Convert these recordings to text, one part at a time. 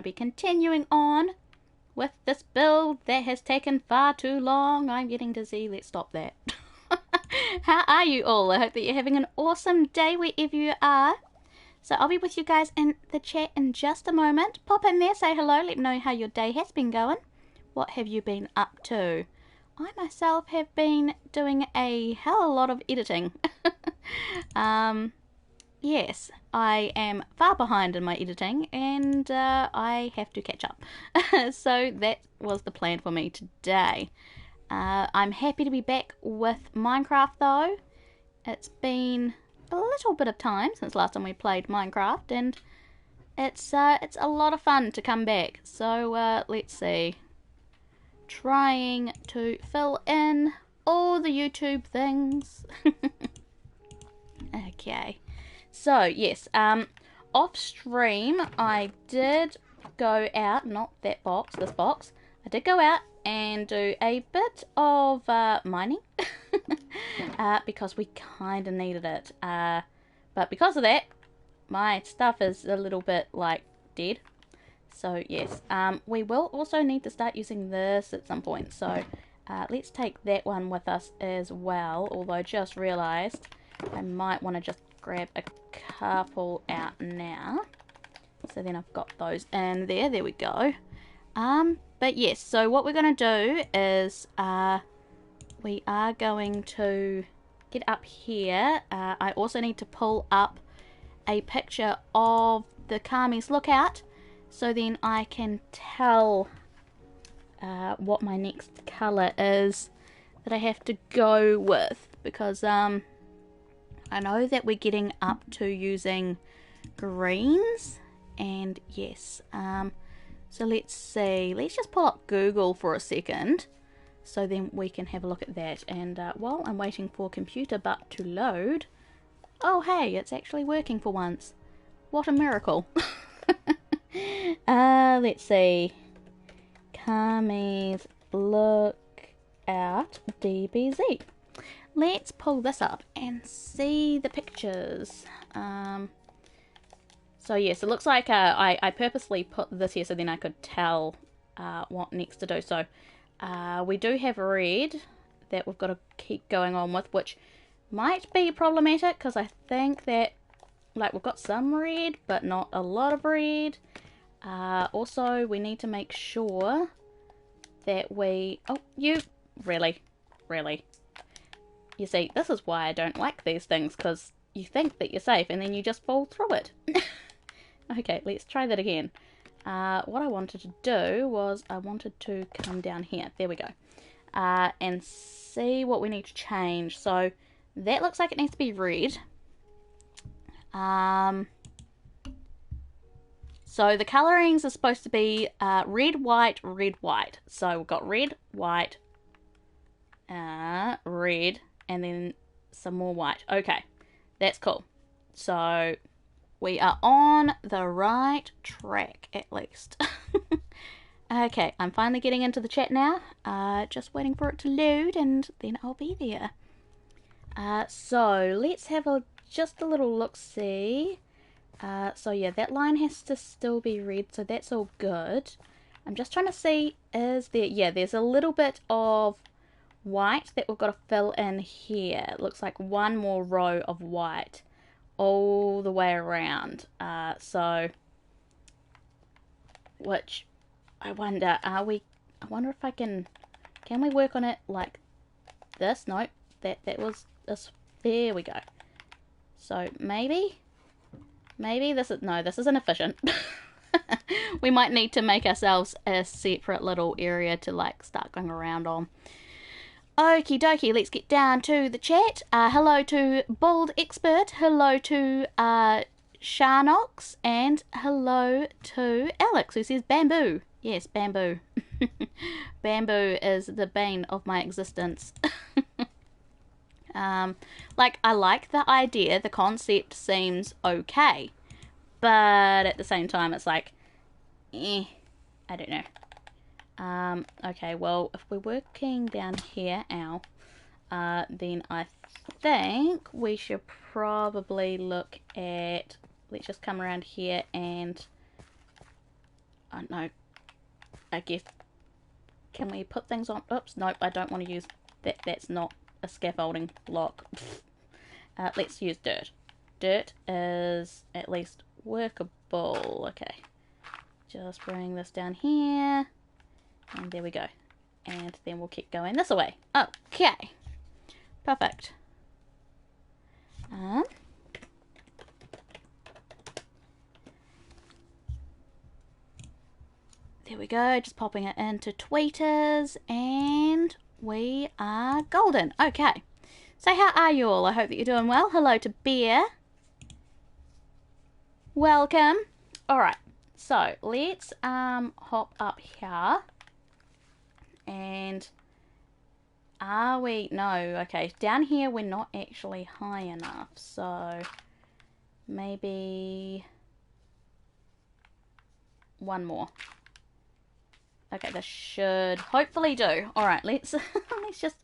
be continuing on with this build that has taken far too long. I'm getting dizzy. Let's stop that. How are you all? I hope that you're having an awesome day wherever you are. So I'll be with you guys in the chat in just a moment. Pop in there, say hello, let me know how your day has been going. What have you been up to? I myself have been doing a hell of a lot of editing. Yes, I am far behind in my editing and I have to catch up. So that was the plan for me today. I'm happy to be back with Minecraft though. It's been a little bit of time since last time we played Minecraft, and it's a lot of fun to come back. So let's see. Trying to fill in all the YouTube things. Okay. So yes, off stream I did go out, not that box, this box. I did go out and do a bit of mining because we kind of needed it. But because of that, my stuff is a little bit like dead. So yes, we will also need to start using this at some point. So let's take that one with us as well. Although I just realised I might want to just grab a couple out now. So then I've got those in there. There we go. But yes, so what we're going to do is we are going to get up here. I also need to pull up a picture of the Kami's Lookout, so then I can tell what my next colour is that I have to go with, because I know that we're getting up to using greens, and yes, so let's see, let's just pull up Google for a second, so then we can have a look at that. And while I'm waiting for computer butt to load, oh hey, it's actually working for once. What a miracle. Let's see, Kami's Lookout DBZ. Let's pull this up and see the pictures. So yes, it looks like I purposely put this here so then I could tell what next to do. So we do have red that we've got to keep going on with, which might be problematic because I think that, like, we've got some red but not a lot of red. Also we need to make sure that we, oh, you really you see, this is why I don't like these things, because you think that you're safe and then you just fall through it. Okay, let's try that again. What I wanted to do was I wanted to come down here. There we go. And see what we need to change. So that looks like it needs to be red. So the colorings are supposed to be red, white, red, white. So we've got red, white, red, and then some more white. Okay, that's cool. So we are on the right track, at least. Okay, I'm finally getting into the chat now. Just waiting for it to load, and then I'll be there. So let's have just a little look-see. So yeah, that line has to still be red, so that's all good. I'm just trying to see, is there, yeah, there's a little bit of white that we've got to fill in here. It looks like one more row of white all the way around. So, which I wonder, I wonder if can we work on it like this? No, that was this. There we go. So maybe this is, no, this isn't efficient. We might need to make ourselves a separate little area to like start going around on. Okie dokie, let's get down to the chat. Hello to Bald Expert, hello to Sharnox, and hello to Alex, who says bamboo. Yes, bamboo. Bamboo is the bane of my existence. Like, I like the idea, the concept seems okay, but at the same time it's like, I don't know. Okay, well, if we're working down here, then I think we should probably look at, let's just come around here and I don't know. I guess, can we put things on? Oops, nope, I don't want to use that. That's not a scaffolding block. Let's use dirt. Dirt is at least workable. Okay, just bring this down here, and there we go. And then we'll keep going this way. Okay, perfect. There we go, just popping it into tweeters, and we are golden. Okay, so how are you all? I hope that you're doing well. Hello to Bear. Welcome. Alright, so let's hop up here. And are we? No, okay, down here we're not actually high enough, so maybe one more. Okay, this should hopefully do. Alright, let's just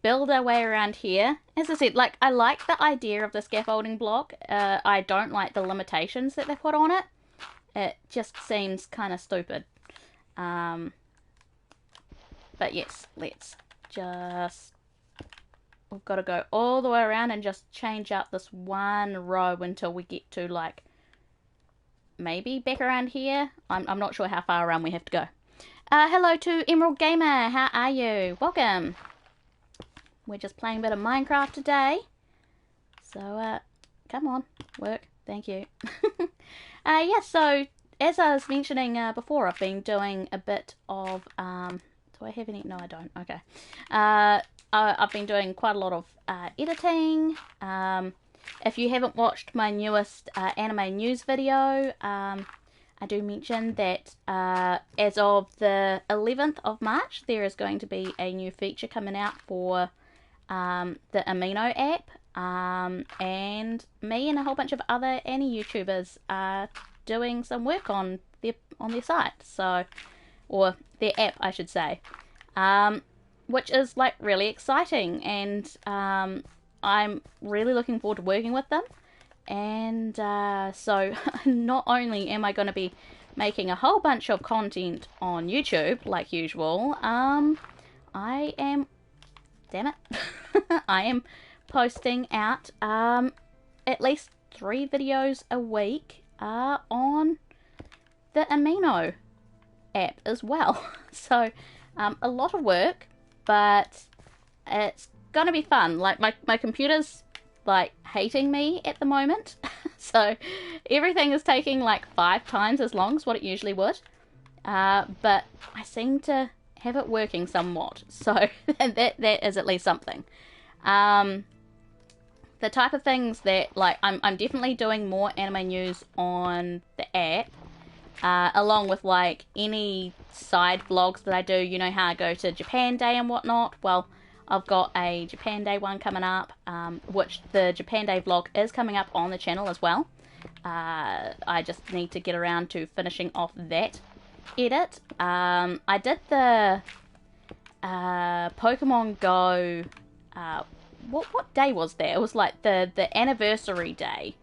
build our way around here. As I said, like, I like the idea of the scaffolding block. I don't like the limitations that they put on it. It just seems kind of stupid. But yes, let's just... We've got to go all the way around and just change up this one row until we get to, like, maybe back around here. I'm not sure how far around we have to go. Hello to Emerald Gamer, how are you? Welcome. We're just playing a bit of Minecraft today. So, come on, work, thank you. Yeah, so, as I was mentioning before, I've been doing a bit of, do I have any? No, I don't, okay. I've been doing quite a lot of editing. If you haven't watched my newest anime news video, I do mention that as of the 11th of March, there is going to be a new feature coming out for the Amino app, and me and a whole bunch of other Annie YouTubers are doing some work on their site, so, or their app, I should say, which is like really exciting, and I'm really looking forward to working with them. And so not only am I going to be making a whole bunch of content on YouTube like usual, I am, damn it, I am posting out at least 3 videos a week on the Amino app as well. So a lot of work, but it's going to be fun. Like my computer's like hating me at the moment, so everything is taking like 5 times as long as what it usually would, but I seem to have it working somewhat, so that is at least something. The type of things that, like, I'm definitely doing more anime news on the app, along with like any side vlogs that I do. You know how I go to Japan Day and whatnot? Well, I've got a Japan Day one coming up, which the Japan Day vlog is coming up on the channel as well. I just need to get around to finishing off that edit. I did the Pokemon Go, what day was there? It was like the anniversary day.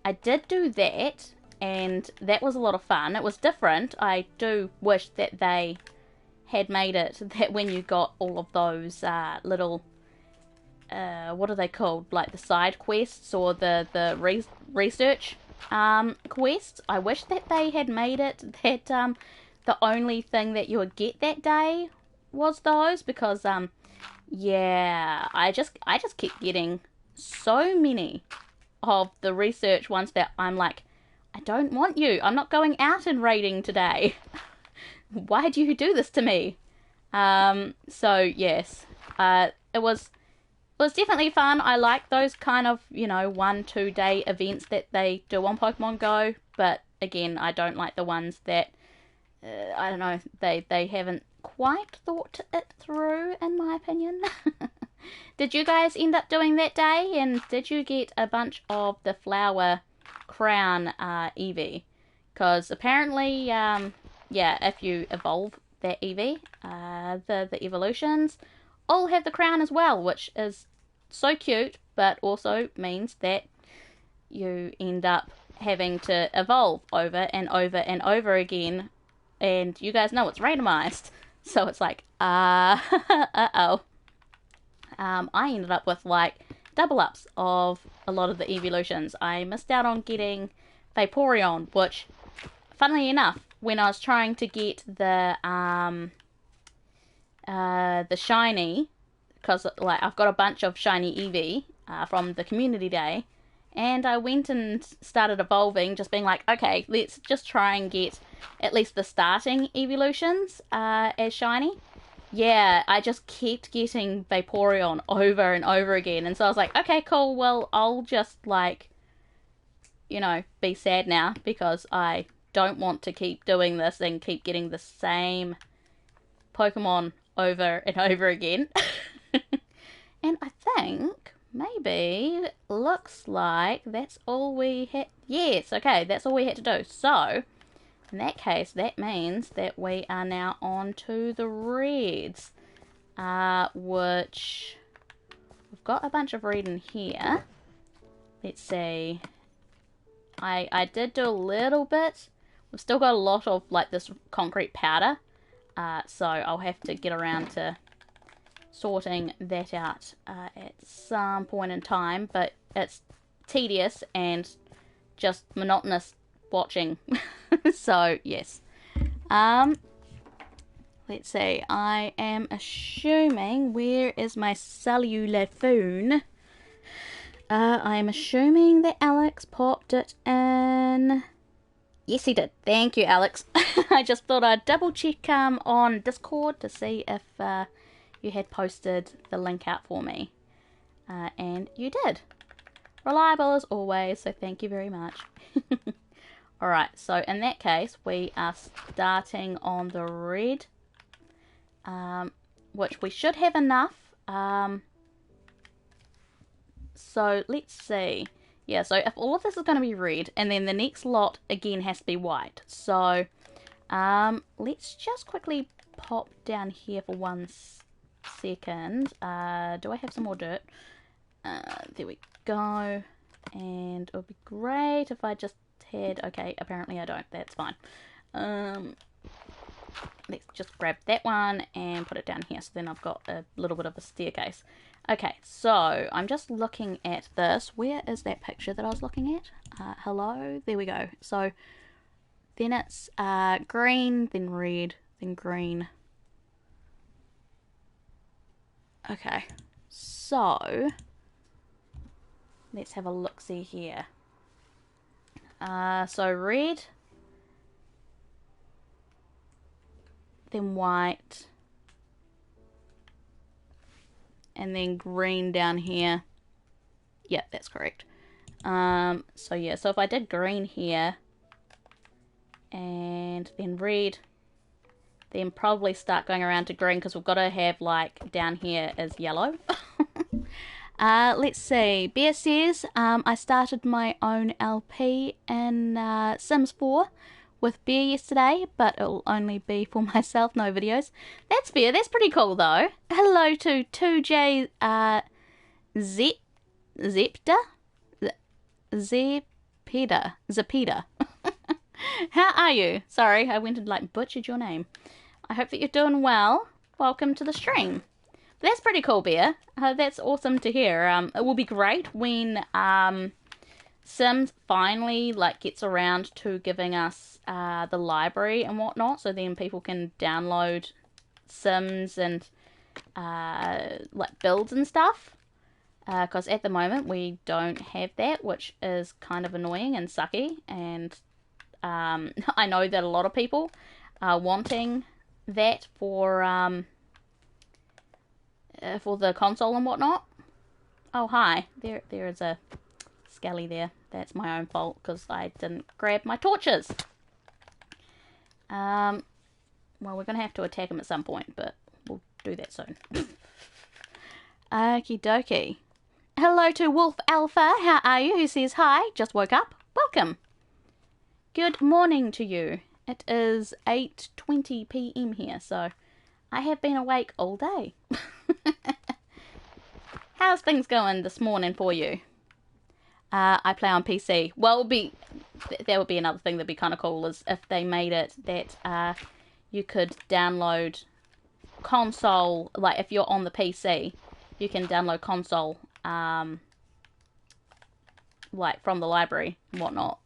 I did do that, and that was a lot of fun. It was different. I do wish that they had made it that when you got all of those little what are they called, like the side quests or the research quests, I wish that they had made it that the only thing that you would get that day was those, because yeah, I just keep getting so many of the research ones that I'm like, I don't want you, I'm not going out and raiding today. Why do you do this to me? So yes, it was definitely fun. I like those kind of, you know, 1-2 day events that they do on Pokemon Go, but again, I don't like the ones that, I don't know, they haven't quite thought it through, in my opinion. Did you guys end up doing that day, and did you get a bunch of the flower crown Eevee? Because apparently, yeah, if you evolve that Eevee, the evolutions all have the crown as well, which is so cute, but also means that you end up having to evolve over and over and over again and you guys know it's randomized. So it's like, uh-oh. I ended up with like double ups of a lot of the evolutions. I missed out on getting Vaporeon, which, funnily enough, when I was trying to get the shiny, because like I've got a bunch of shiny Eevee from the community day, and I went and started evolving, just being like, okay, let's just try and get at least the starting evolutions as shiny. Yeah, I just kept getting Vaporeon over and over again, and so I was like, okay, cool, well, I'll just, like, you know, be sad now, because I don't want to keep doing this and keep getting the same Pokemon over and over again. And I think maybe looks like that's all we had. Yes, okay, that's all we had to do. So in that case, that means that we are now on to the reds, which we've got a bunch of red in here. Let's see. I did do a little bit. We've still got a lot of like this concrete powder, so I'll have to get around to sorting that out at some point in time, but it's tedious and just monotonous watching. So yes. Let's see, I am assuming, where is my cellular phone? I am assuming that Alex popped it in. Yes, he did. Thank you, Alex. I just thought I'd double check on Discord to see if you had posted the link out for me. And you did. Reliable as always, so thank you very much. Alright, so in that case, we are starting on the red, which we should have enough. So let's see. Yeah, so if all of this is going to be red, and then the next lot again has to be white. So let's just quickly pop down here for 1 second. Do I have some more dirt? There we go. And it would be great if I just had... Okay, apparently I don't. That's fine. Let's just grab that one and put it down here. So then I've got a little bit of a staircase. Okay, so I'm just looking at this. Where is that picture that I was looking at? Hello? There we go. So then it's green, then red, then green. Okay, so let's have a look-see here. So red, then white, and then green down here. Yeah, that's correct. So yeah, so if I did green here, and then red, then probably start going around to green, because we've got to have, like, down here is yellow. Let's see. Bear says, I started my own LP in Sims 4 with Bear yesterday, but it'll only be for myself, no videos. That's fair. That's pretty cool, though. Hello to 2J Zepeda. How are you? Sorry, I went and like butchered your name. I hope that you're doing well. Welcome to the stream. That's pretty cool, Bear. That's awesome to hear. It will be great when Sims finally like gets around to giving us the library and whatnot, so then people can download Sims and like builds and stuff. Because at the moment we don't have that, which is kind of annoying and sucky. And I know that a lot of people are wanting that for the console and whatnot. Oh, hi. There is a Skelly there. That's my own fault because I didn't grab my torches. Well, we're going to have to attack him at some point, but we'll do that soon. Okie dokie. Hello to Wolf Alpha. How are you? Who says hi? Just woke up. Welcome. Good morning to you. It is 8:20 PM here, so I have been awake all day. How's things going this morning for you? I play on PC. Well, that would be another thing that'd be kind of cool, is if they made it that you could download console, like if you're on the PC, you can download console, like from the library and whatnot.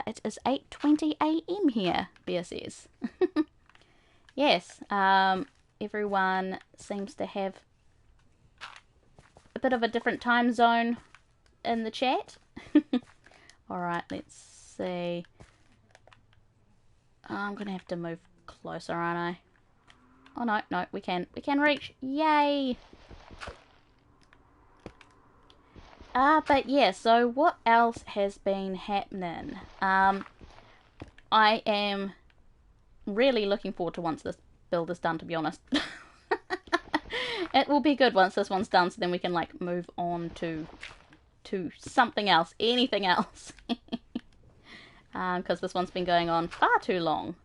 It is 8:20 a.m. here, Beer says. Yes, everyone seems to have a bit of a different time zone in the chat. Alright, let's see. Oh, I'm gonna have to move closer, aren't I? Oh no, we can reach. Yay! But yeah, so what else has been happening? I am really looking forward to once this build is done, to be honest. It will be good once this one's done, so then we can like move on to something else, anything else. Because this one's been going on far too long.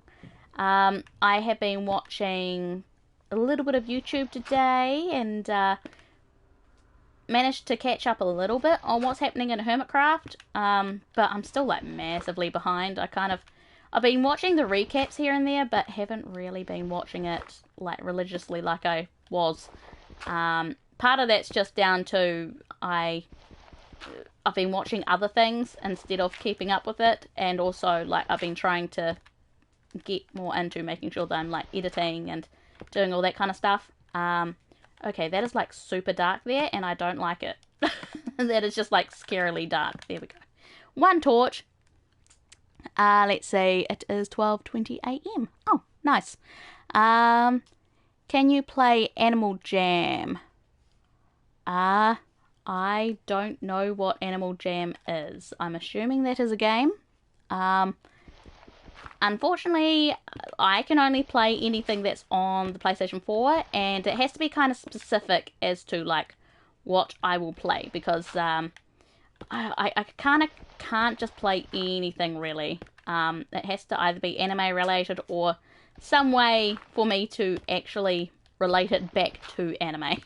I have been watching a little bit of YouTube today, and managed to catch up a little bit on what's happening in Hermitcraft, but I'm still like massively behind. I've been watching the recaps here and there, but haven't really been watching it like religiously like I was. Part of that's just down to I've been watching other things instead of keeping up with it, and also like I've been trying to get more into making sure that I'm like editing and doing all that kind of stuff. Okay, that is like super dark there, and I don't like it. That is just like scarily dark. There we go. One torch. Let's see, it is 12:20 a.m. Oh, nice. Can you play Animal Jam? I don't know what Animal Jam is. I'm assuming that is a game. Unfortunately, I can only play anything that's on the PlayStation 4, and it has to be kind of specific as to like what I will play, because I kind of can't just play anything really. It has to either be anime related or some way for me to actually relate it back to anime.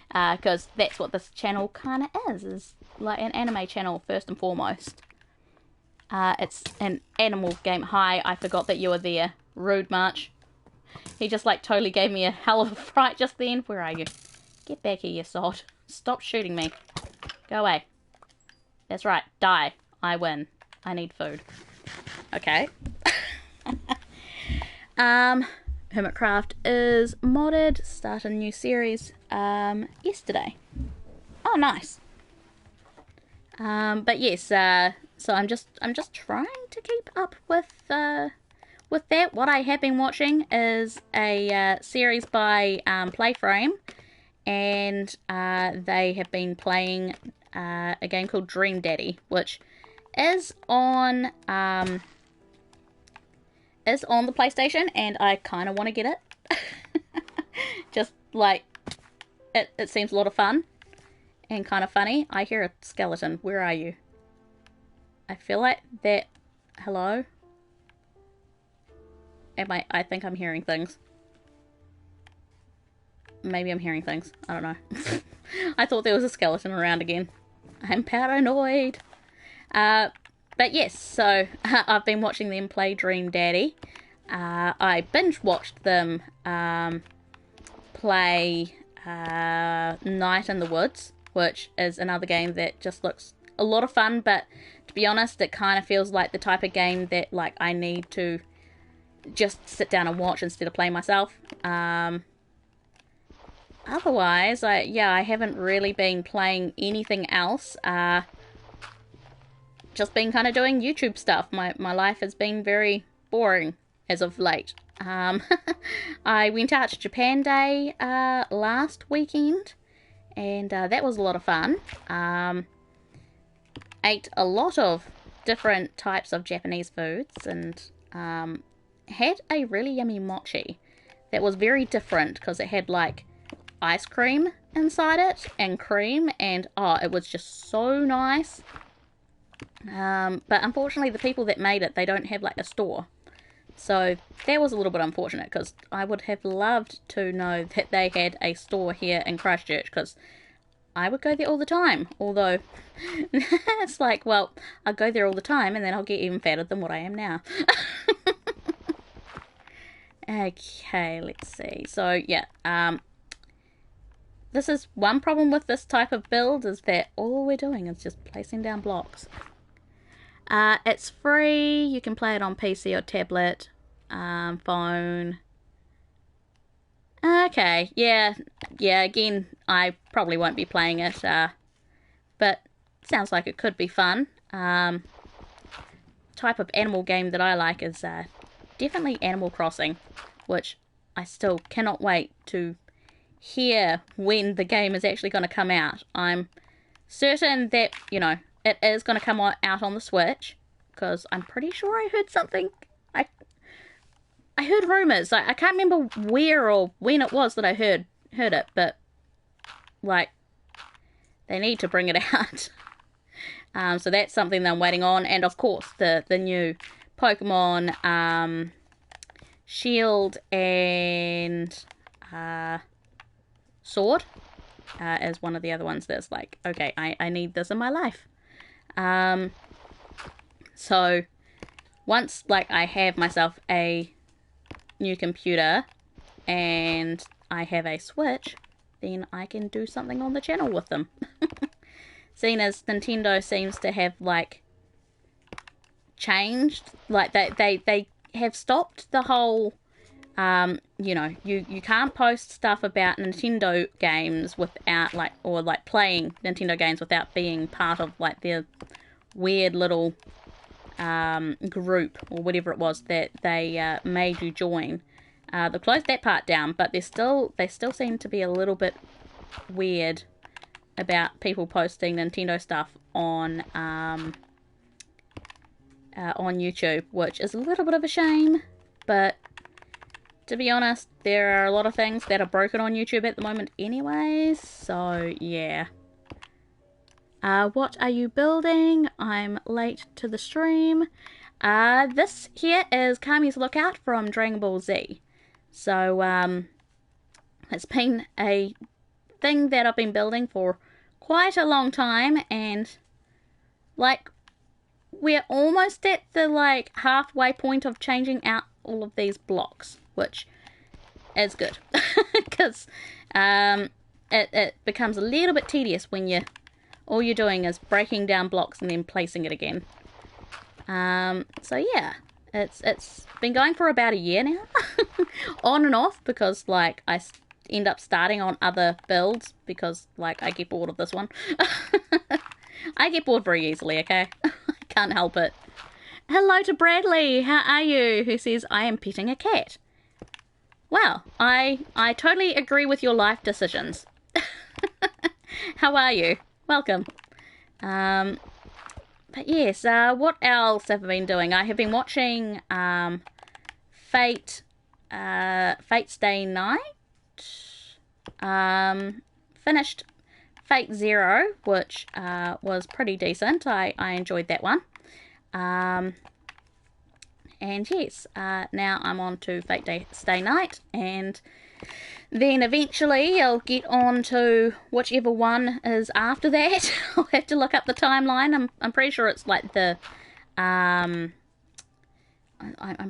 Because that's what this channel kind of is like an anime channel first and foremost. It's an animal game. Hi, I forgot that you were there. Rude March. He just like totally gave me a hell of a fright just then. Where are you? Get back here, you sod. Stop shooting me. Go away. That's right. Die. I win. I need food. Okay. Hermitcraft is modded. Started a new series yesterday. Oh, nice. But yes, so I'm just trying to keep up with that. What I have been watching is a series by Playframe, and they have been playing a game called Dream Daddy, which is on the PlayStation, and I kind of want to get it. Just like it seems a lot of fun and kind of funny. I hear a skeleton. Where are you? I feel like that... Hello? I think I'm hearing things. Maybe I'm hearing things. I don't know. I thought there was a skeleton around again. I'm paranoid. But yes, so I've been watching them play Dream Daddy. I binge watched them play Night in the Woods, which is another game that just looks a lot of fun, but to be honest, it kind of feels like the type of game that like I need to just sit down and watch instead of play myself. Otherwise, I haven't really been playing anything else. Just been kind of doing YouTube stuff. My life has been very boring as of late. I went out to Japan Day last weekend, and that was a lot of fun. Ate a lot of different types of Japanese foods, and had a really yummy mochi that was very different because it had like ice cream inside it and cream, and oh, it was just so nice. But unfortunately the people that made it, they don't have like a store, so that was a little bit unfortunate, because I would have loved to know that they had a store here in Christchurch, because I would go there all the time. Although, it's like, well, I'll go there all the time and then I'll get even fatter than what I am now. Okay, let's see. So, yeah, this is one problem with this type of build, is that all we're doing is just placing down blocks. It's free. You can play it on PC or tablet, phone. Okay, yeah, again, I probably won't be playing it, but sounds like it could be fun. Type of animal game that I like is definitely Animal Crossing, which I still cannot wait to hear when the game is actually going to come out. I'm certain that, you know, it is going to come out on the Switch, because I'm pretty sure I heard something. I heard rumours. I can't remember where or when it was that I heard it, but, like, they need to bring it out. So that's something that I'm waiting on. And, of course, the new Pokemon Shield and Sword is one of the other ones that's like, okay, I need this in my life. So once, like, I have myself a new computer and I have a Switch, then I can do something on the channel with them. Seeing as Nintendo seems to have, like, changed, like, they have stopped the whole, you know, you can't post stuff about Nintendo games without, like, or, like, playing Nintendo games without being part of, like, their weird little group or whatever it was that they made you join. They closed that part down, but they still seem to be a little bit weird about people posting Nintendo stuff on YouTube, which is a little bit of a shame. But to be honest, there are a lot of things that are broken on YouTube at the moment anyways, so yeah. What are you building? I'm late to the stream. This here is Kami's Lookout from Dragon Ball Z. So, it's been a thing that I've been building for quite a long time, and, like, we're almost at the, like, halfway point of changing out all of these blocks, which is good. Because, it becomes a little bit tedious when all you're doing is breaking down blocks and then placing it again. So yeah, it's been going for about a year now, on and off, because, like, I end up starting on other builds because, like, I get bored of this one. I get bored very easily, okay? I can't help it. Hello to Bradley, how are you? Who says, I am petting a cat. Wow, I totally agree with your life decisions. How are you? Welcome. But yes, what else have I been doing? I have been watching Fate's Day Night. Finished Fate Zero, which was pretty decent. I enjoyed that one. And yes, now I'm on to Fate Stay Night, and then eventually I'll get on to whichever one is after that. I'll have to look up the timeline. I'm pretty sure it's like the I'm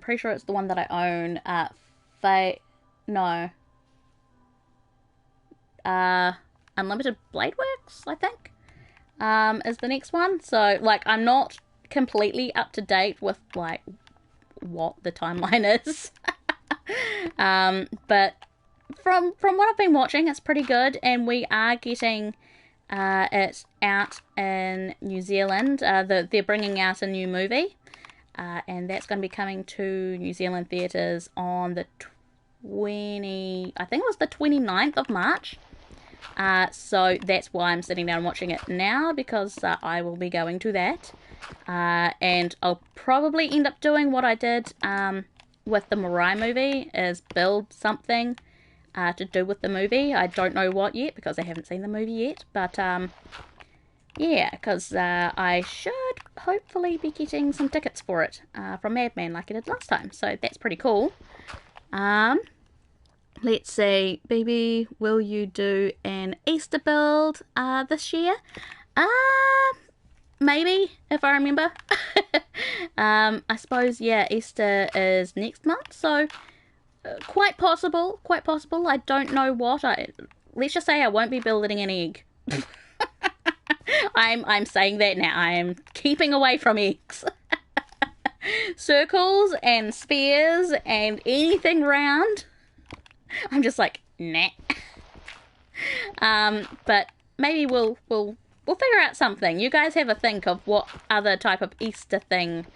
pretty sure it's the one that I own. Unlimited Blade Works, I think, is the next one. So, like, I'm not completely up to date with, like, what the timeline is. But from what I've been watching, it's pretty good, and we are getting it out in New Zealand. They're bringing out a new movie, and that's going to be coming to New Zealand theatres on the I think it was the 29th of March. So that's why I'm sitting down watching it now, because I will be going to that. And I'll probably end up doing what I did with the Mirai movie, is build something to do with the movie. I don't know what yet, because I haven't seen the movie yet, but yeah, because I should hopefully be getting some tickets for it from Madman like I did last time, so that's pretty cool. let's see, Bibi, will you do an Easter build this year? Maybe, if I remember. I suppose, yeah, Easter is next month, so quite possible, quite possible. I don't know what. Let's just say I won't be building an egg. I'm saying that now. I am keeping away from eggs. Circles and spheres and anything round, I'm just like, nah. But maybe we'll figure out something. You guys have a think of what other type of Easter thing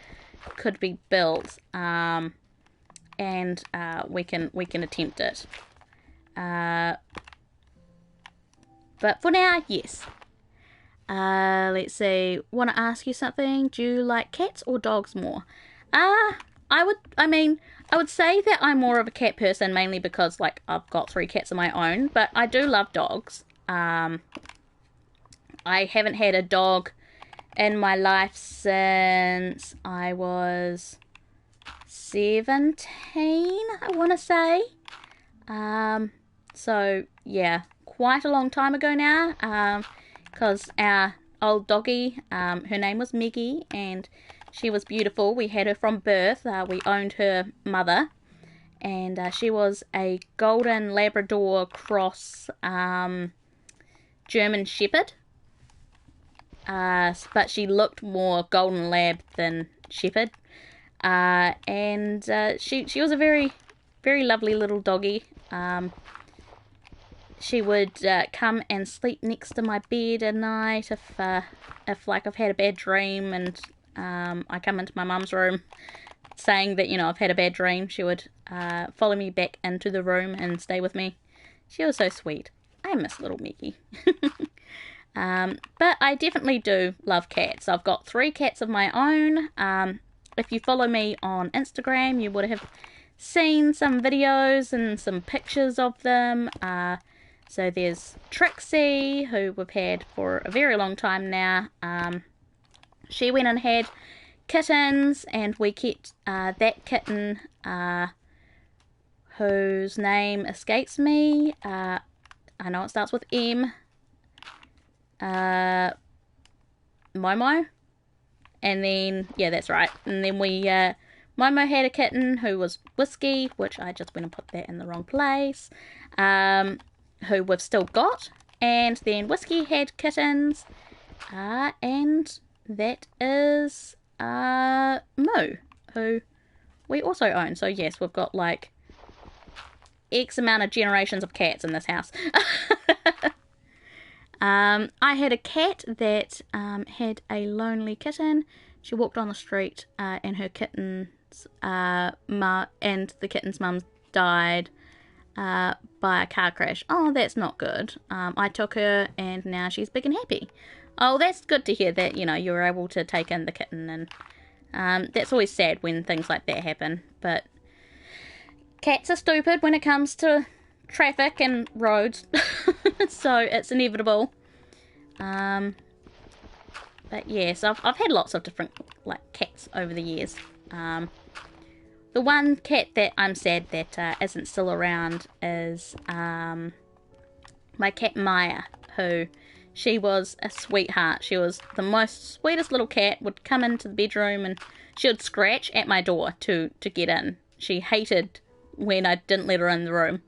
could be built, and we can attempt it. But for now, yes. Let's see. Want to ask you something? Do you like cats or dogs more? I would say that I'm more of a cat person, mainly because, like, I've got 3 cats of my own, but I do love dogs. I haven't had a dog in my life since I was 17, I want to say. So, yeah, quite a long time ago now, because our old doggy, her name was Meggie, and she was beautiful. We had her from birth. We owned her mother, and she was a golden Labrador cross German Shepherd. But she looked more golden lab than shepherd. And she was a very, very lovely little doggy. She would come and sleep next to my bed at night if like I've had a bad dream and I come into my mum's room saying that, you know, I've had a bad dream. She would follow me back into the room and stay with me. She was so sweet. I miss little Mickey. But I definitely do love cats. I've got 3 cats of my own. If you follow me on Instagram, you would have seen some videos and some pictures of them. So there's Trixie, who we've had for a very long time now. She went and had kittens, and we kept that kitten, whose name escapes me. I know it starts with M. Momo. And then, yeah, that's right. And then Momo had a kitten who was Whiskey, which I just went and put that in the wrong place. Who we've still got. And then Whiskey had kittens. And that is Moo, who we also own. So yes, we've got like X amount of generations of cats in this house. I had a cat that had a lonely kitten. She walked on the street and her kitten's and the kitten's mum died by a car crash. Oh, that's not good. I took her and now she's big and happy. Oh, that's good to hear that, you know, you were able to take in the kitten, and that's always sad when things like that happen. But cats are stupid when it comes to traffic and roads, so it's inevitable. But yes, I've had lots of different like cats over the years. The one cat that I'm sad that isn't still around is my cat Maya, who she was a sweetheart. She was the most sweetest little cat. Would come into the bedroom and she would scratch at my door to get in. She hated when I didn't let her in the room.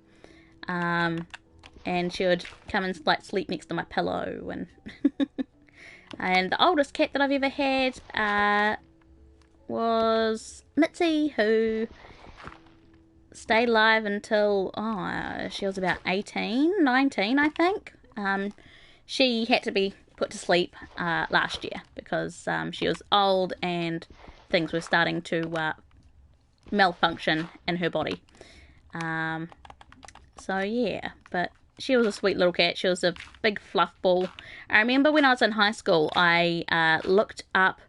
And she would come and like sleep next to my pillow, and and the oldest cat that I've ever had was Mitzi, who stayed alive until she was about 18, 19, I think. She had to be put to sleep last year because she was old and things were starting to malfunction in her body. So yeah, but she was a sweet little cat. She was a big fluff ball. I remember when I was in high school, I looked up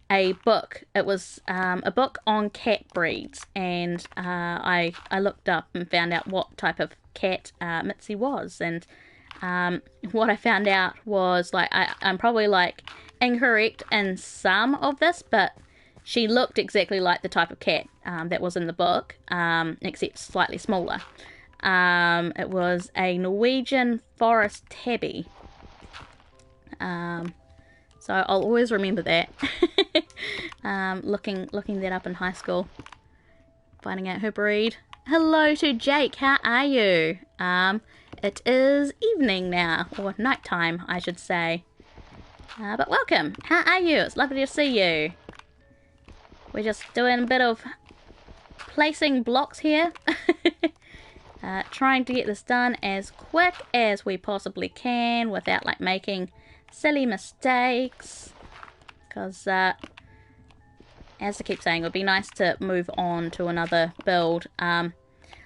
a book. It was a book on cat breeds, and I looked up and found out what type of cat Mitzi was, and what I found out was, like, I'm probably like incorrect in some of this, but she looked exactly like the type of cat that was in the book, except slightly smaller. It was a Norwegian forest tabby. So I'll always remember that. Looking that up in high school, finding out her breed. Hello to Jake, how are you? It is evening now, or nighttime I should say. But welcome, how are you? It's lovely to see you. We're just doing a bit of placing blocks here. Trying to get this done as quick as we possibly can without like making silly mistakes. Because as I keep saying, it would be nice to move on to another build.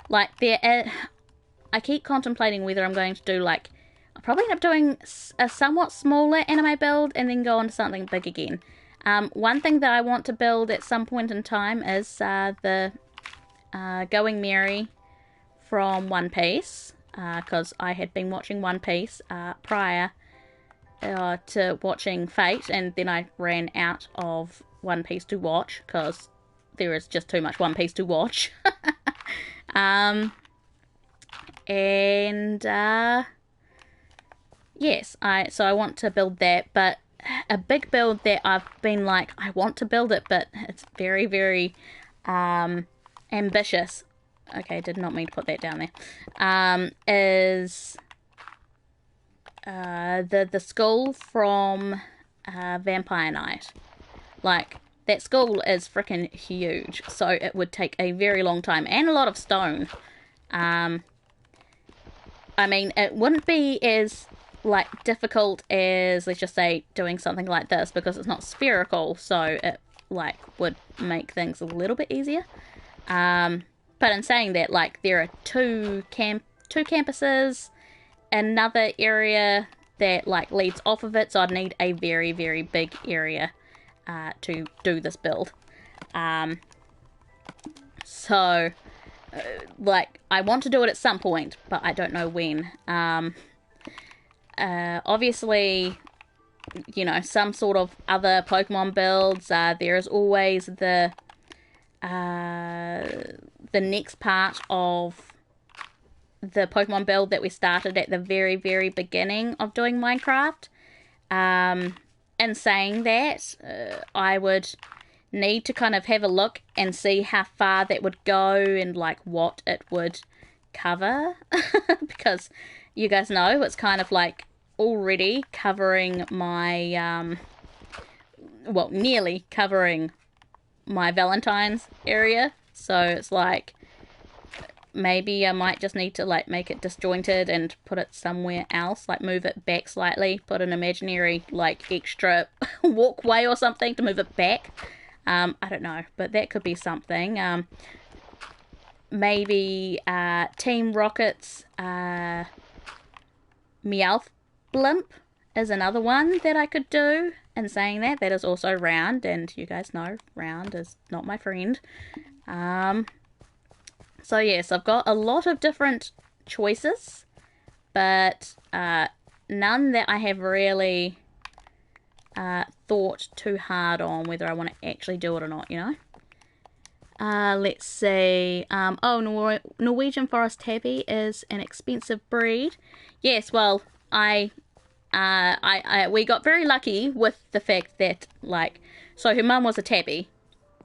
Like I keep contemplating whether I'm going to do like, I'll probably end up doing a somewhat smaller anime build and then go on to something big again. One thing that I want to build at some point in time is the Going Merry from One Piece, because I had been watching One Piece prior to watching Fate, and then I ran out of One Piece to watch because there is just too much One Piece to watch. Yes, so I want to build that, but a big build that I've been like, I want to build it, but it's very, very ambitious. Okay, did not mean to put that down there. Is the school from Vampire Knight. Like, that school is freaking huge, so it would take a very long time and a lot of stone. I mean, it wouldn't be as like difficult as, let's just say, doing something like this because it's not spherical, so it like would make things a little bit easier. But in saying that, like, there are two campuses, another area that like leads off of it, so I'd need a very, very big area to do this build. Like, I want to do it at some point, but I don't know when. Obviously, you know, some sort of other Pokemon builds. There is always the next part of the Pokemon build that we started at the very, very beginning of doing Minecraft. In saying that, I would need to kind of have a look and see how far that would go and like what it would cover. Because you guys know it's kind of like already covering my, well, nearly covering my Valentine's area. So it's like, maybe I might just need to like make it disjointed and put it somewhere else, like move it back slightly, put an imaginary like extra walkway or something to move it back. I don't know, but that could be something. Maybe Team Rocket's Meowth Blimp is another one that I could do. And saying that, that is also round, and you guys know round is not my friend. So yes, I've got a lot of different choices, but none that I have really thought too hard on whether I want to actually do it or not, you know? Let's see. Oh, Norwegian Forest Tabby is an expensive breed. Yes, well, we got very lucky with the fact that, like, so her mum was a tabby,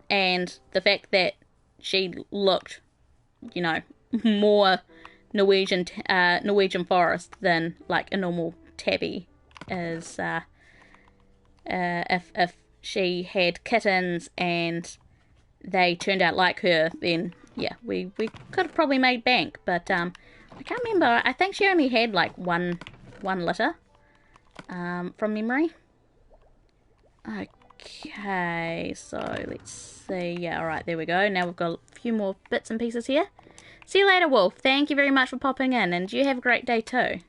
and the fact that she looked, you know, more Norwegian forest than like a normal tabby is, if she had kittens and they turned out like her, then yeah, we could have probably made bank. But I can't remember. I think she only had like one litter, from memory. Okay, so let's see. Yeah, alright, there we go. Now we've got a few more bits and pieces here. See you later, Wolf. Thank you very much for popping in, and you have a great day too.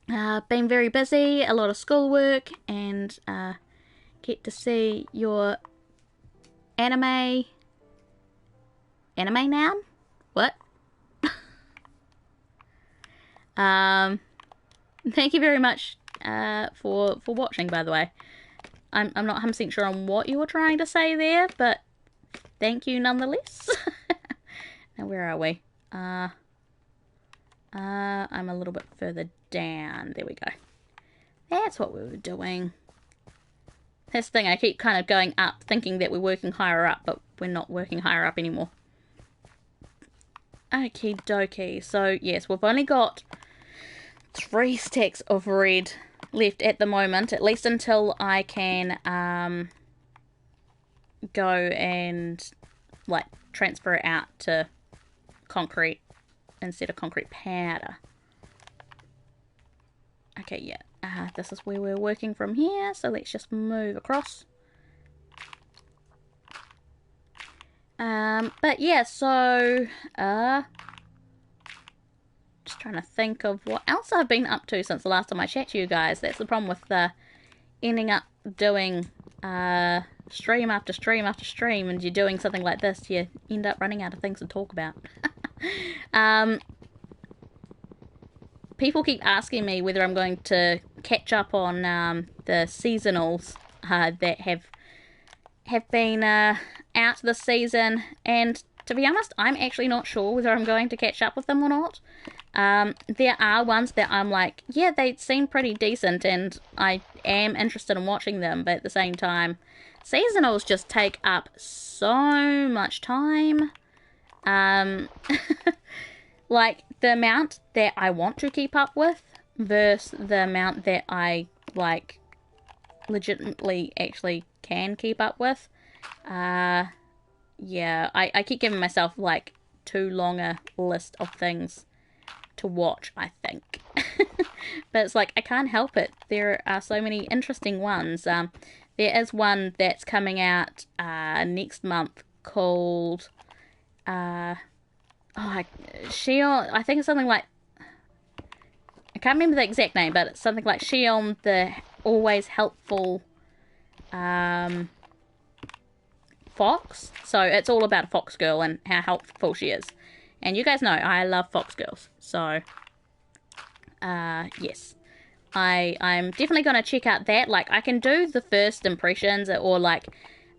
Been very busy, a lot of schoolwork, and get to see your anime now? What? Thank you very much for watching, by the way. I'm not 100% sure on what you were trying to say there, but thank you nonetheless. Now, where are we? I'm a little bit further down. There we go. That's what we were doing. This thing, I keep kind of going up, thinking that we're working higher up, but we're not working higher up anymore. Okie dokie. So, yes, we've only got 3 stacks of red left at the moment, at least until I can go and like transfer it out to concrete instead of concrete powder. Okay, yeah, this is where we're working from here, so let's just move across. But yeah, so just trying to think of what else I've been up to since the last time I chat to you guys. That's the problem with ending up doing stream after stream after stream, and you're doing something like this, you end up running out of things to talk about. People keep asking me whether I'm going to catch up on the seasonals that have been out this season, and to be honest, I'm actually not sure whether I'm going to catch up with them or not. There are ones that I'm like, yeah, they seem pretty decent, and I am interested in watching them, but at the same time, seasonals just take up so much time. Like, the amount that I want to keep up with versus the amount that I, like, legitimately actually can keep up with. Yeah, I keep giving myself, like, too long a list of things to watch, I think. But it's like, I can't help it. There are so many interesting ones. There is one that's coming out next month called Shion. I think it's something like, I can't remember the exact name, but it's something like Shion, the always helpful fox. So it's all about a fox girl and how helpful she is. And you guys know I love fox girls. So yes, I'm definitely going to check out that. Like, I can do the first impressions, or like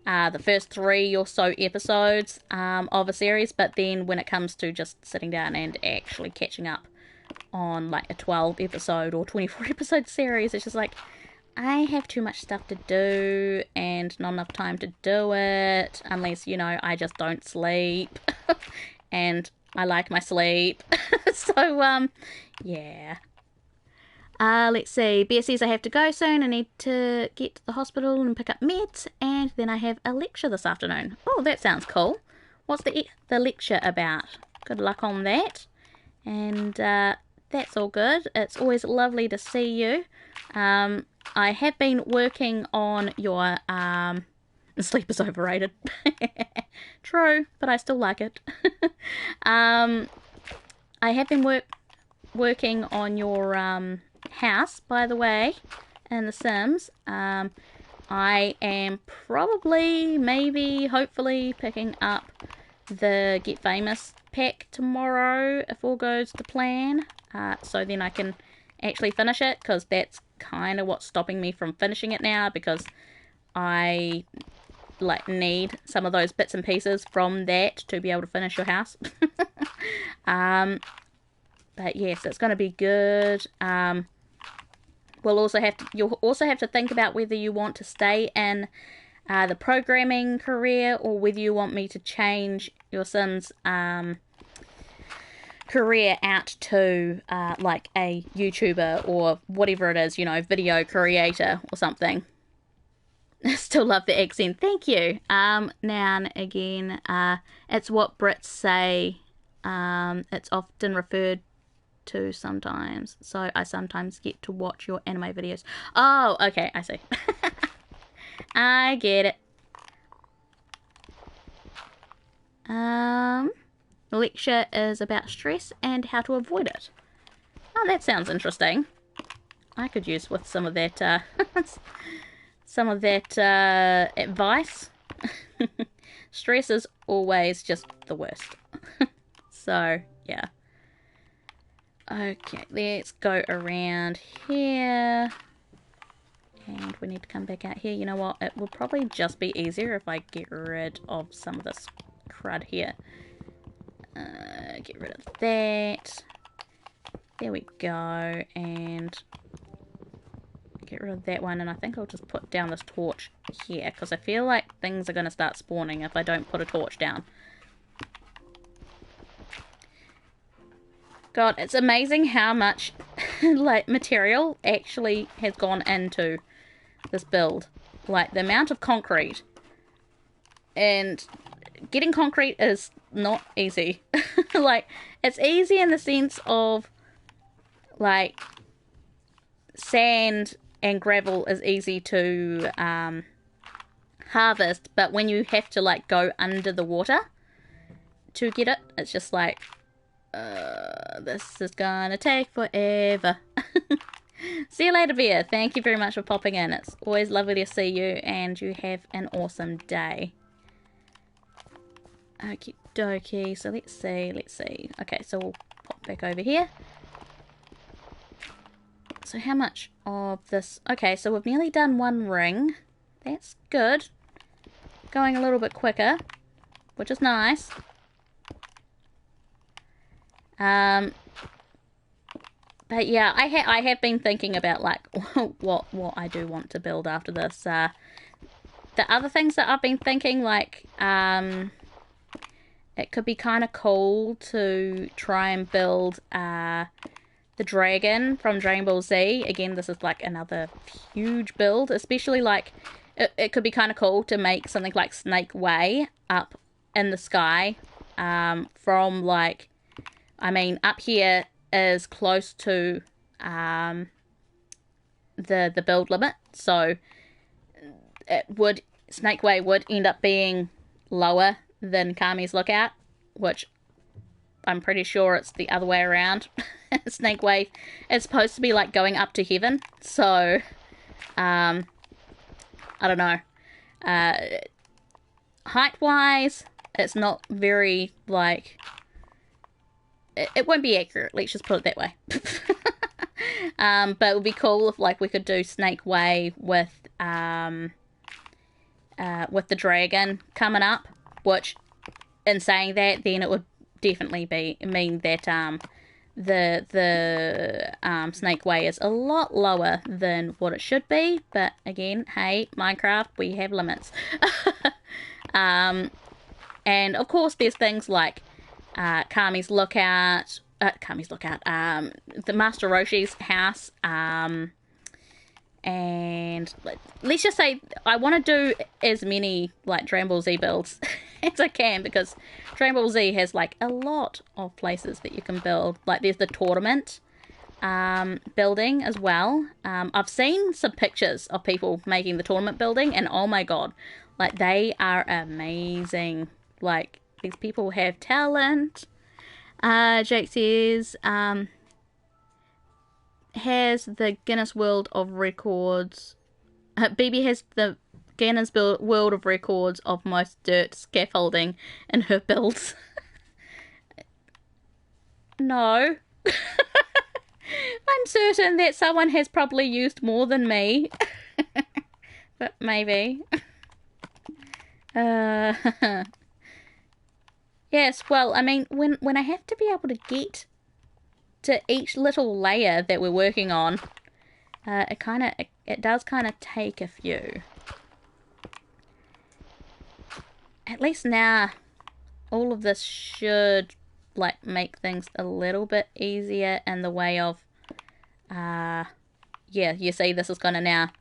the first 3 or so episodes of a series, but then when it comes to just sitting down and actually catching up on like a 12 episode or 24 episode series, it's just like, I have too much stuff to do and not enough time to do it, unless, you know, I just don't sleep. And I like my sleep. So, yeah. Let's see. Bear says I have to go soon. I need to get to the hospital and pick up meds, and then I have a lecture this afternoon. Oh, that sounds cool. What's the lecture about? Good luck on that. And that's all good. It's always lovely to see you. I have been working on your sleep is overrated. True, but I still like it. I have been working on your house, by the way, in The Sims. I am probably, maybe, hopefully picking up the Get Famous pack tomorrow if all goes to plan. So then I can actually finish it, because that's kind of what's stopping me from finishing it now, because I like need some of those bits and pieces from that to be able to finish your house. But yes, it's going to be good. You'll also have to think about whether you want to stay in the programming career, or whether you want me to change your Sims career out to like a YouTuber or whatever it is, you know, video creator or something. Still love the accent, thank you. Now and again, it's what Brits say. It's often referred to sometimes, so I sometimes get to watch your anime videos. Oh, okay, I see. I get it. The lecture is about stress and how to avoid it. Oh, that sounds interesting. I could use with some of that advice. Stress is always just the worst. So, yeah. Okay, let's go around here. And we need to come back out here. You know what? It will probably just be easier if I get rid of some of this crud here. get rid of that. There we go. And get rid of that one. And I think I'll just put down this torch here, because I feel like things are going to start spawning if I don't put a torch down. God, it's amazing how much like material actually has gone into this build. Like the amount of concrete. And getting concrete is not easy. Like, it's easy in the sense of like sand and gravel is easy to harvest, but when you have to like go under the water to get it, it's just like this is gonna take forever. See you later, Beer. Thank you very much for popping in. It's always lovely to see you, and you have an awesome day. Okie dokie. So let's see. Okay, so we'll pop back over here. So how much of this? Okay, so we've nearly done one ring. That's good. Going a little bit quicker, which is nice. But yeah, I have been thinking about like what I do want to build after this. The other things that I've been thinking, like it could be kind of cool to try and build the dragon from Dragon Ball Z. Again, this is like another huge build, especially like it could be kind of cool to make something like Snake Way up in the sky from like, I mean, up here is close to the build limit, so Snake Way would end up being lower than Kami's Lookout, which I'm pretty sure it's the other way around. Snake Way is supposed to be like going up to heaven, so I don't know. Height wise, it's not very like, it won't be accurate, let's just put it that way. But it would be cool if like we could do Snake Way with the dragon coming up, which in saying that, then it would definitely mean that the Snake Way is a lot lower than what it should be. But again, hey, Minecraft, we have limits. And of course there's things like Kami's Lookout, the Master Roshi's house, and let's just say I want to do as many like Dragon Ball Z builds as I can, because Dragon Ball Z has like a lot of places that you can build. Like there's the tournament building as well. I've seen some pictures of people making the tournament building, and oh my god, like they are amazing. Like these people have talent. Jake says, has the Guinness World of Records. Bibi has the Guinness World of Records of most dirt scaffolding in her builds. No. I'm certain that someone has probably used more than me. But maybe. Yes, well, I mean, when I have to be able to get to each little layer that we're working on, it does kind of take a few. At least now, all of this should like make things a little bit easier in the way of, yeah, you see, this is gonna now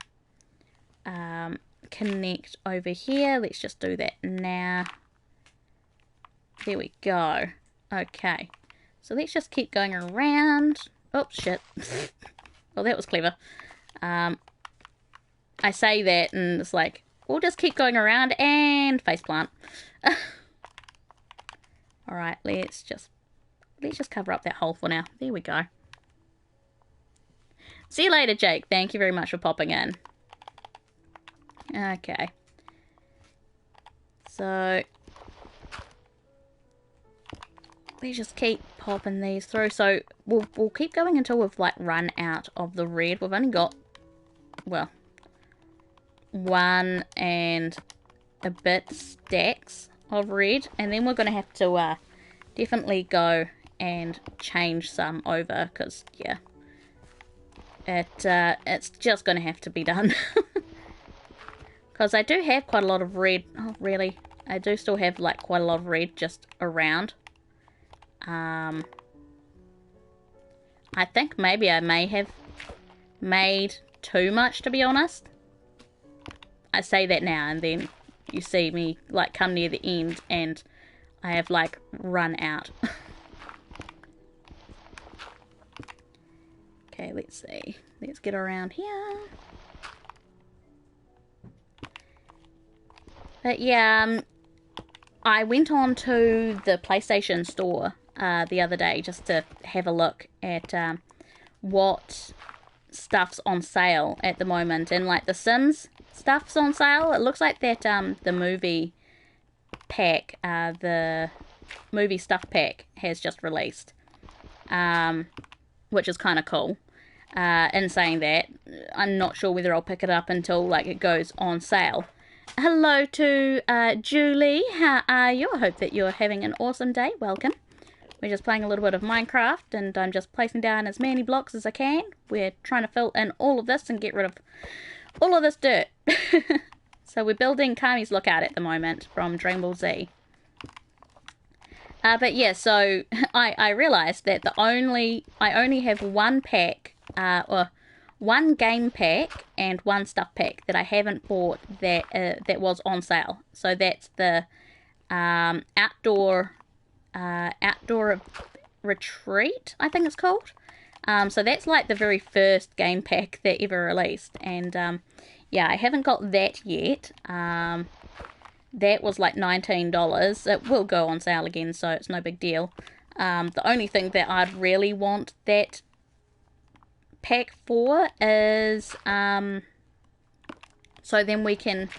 connect over here. Let's just do that now. There we go. Okay. So let's just keep going around. Oh, shit. Well, that was clever. I say that and it's like, we'll just keep going around and faceplant. Alright, let's just cover up that hole for now. There we go. See you later, Jake. Thank you very much for popping in. Okay. So let's just keep popping these through. So we'll keep going until we've like run out of the red. We've only got, well, 1 and a bit stacks of red, and then we're gonna have to definitely go and change some over, because yeah, it's just gonna have to be done. Because I do have quite a lot of red. Oh really, I do still have like quite a lot of red just around. I think maybe I may have made too much, to be honest. I say that now, and then you see me like come near the end and I have like run out. Okay, let's see. Let's get around here. But yeah, I went on to the PlayStation store the other day just to have a look at what stuff's on sale at the moment, and like the Sims stuff's on sale. It looks like that the movie pack, the movie stuff pack has just released, which is kind of cool. In saying that, I'm not sure whether I'll pick it up until like it goes on sale. Hello to Julie, how are you? I hope that you're having an awesome day. Welcome. We're just playing a little bit of Minecraft, and I'm just placing down as many blocks as I can. We're trying to fill in all of this and get rid of all of this dirt. So we're building Kami's Lookout at the moment from Dragon Ball Z. But yeah, so I realised that I only have one pack, or one game pack and one stuff pack that I haven't bought that was on sale. So that's the outdoor retreat, I think it's called. So that's like the very first game pack that ever released, and yeah, I haven't got that yet. That was like $19. It will go on sale again, so it's no big deal. The only thing that I'd really want that pack for is so then we can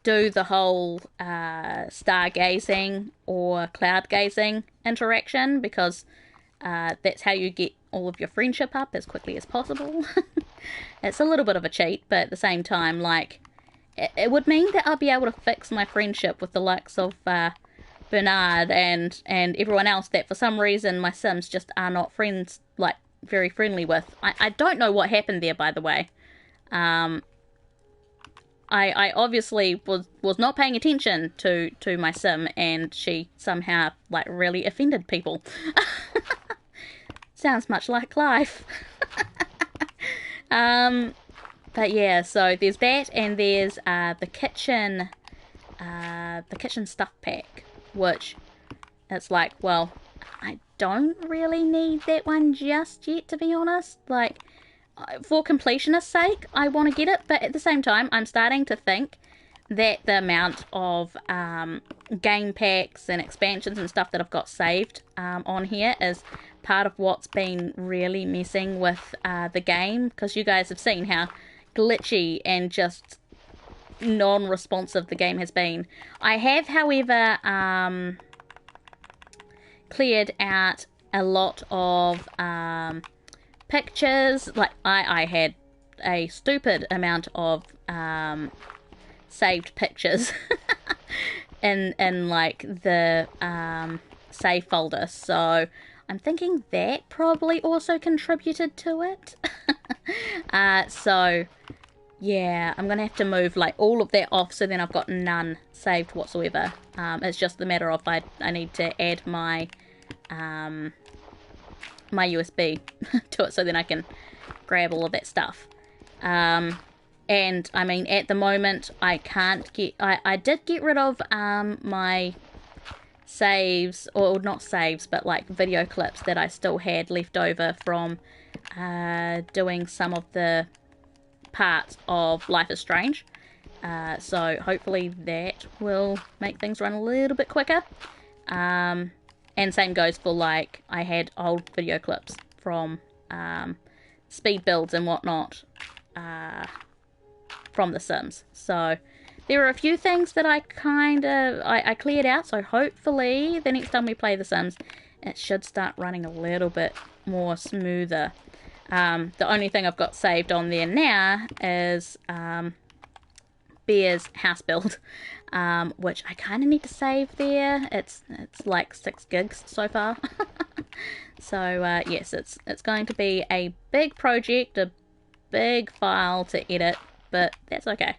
do the whole stargazing or cloud gazing interaction, because that's how you get all of your friendship up as quickly as possible. It's a little bit of a cheat, but at the same time, like, it would mean that I'll be able to fix my friendship with the likes of Bernard and everyone else that for some reason my Sims just are not friends, like, very friendly with. I don't know what happened there, by the way. I obviously was not paying attention to my Sim, and she somehow like really offended people. Sounds much like life. But yeah, so there's that, and there's the kitchen stuff pack, which it's like, well, I don't really need that one just yet, to be honest. Like, for completionist's sake, I want to get it, but at the same time, I'm starting to think that the amount of game packs and expansions and stuff that I've got saved on here is part of what's been really messing with the game, because you guys have seen how glitchy and just non-responsive the game has been. I have, however, cleared out a lot of pictures. Like, I had a stupid amount of saved pictures in like the save folder, so I'm thinking that probably also contributed to it. So yeah, I'm gonna have to move like all of that off, so then I've got none saved whatsoever. It's just a matter of I need to add my my USB to it, so then I can grab all of that stuff. And I mean, at the moment I can't get, I did get rid of my saves, or not saves, but like video clips that I still had left over from doing some of the parts of Life is Strange. So hopefully that will make things run a little bit quicker. And same goes for, like, I had old video clips from speed builds and whatnot from The Sims. So there are a few things that I cleared out, so hopefully the next time we play The Sims, it should start running a little bit more smoother. The only thing I've got saved on there now is Bear's house build. which I kind of need to save there. It's like 6 gigs so far. So yes, it's going to be a big project, a big file to edit, but that's okay.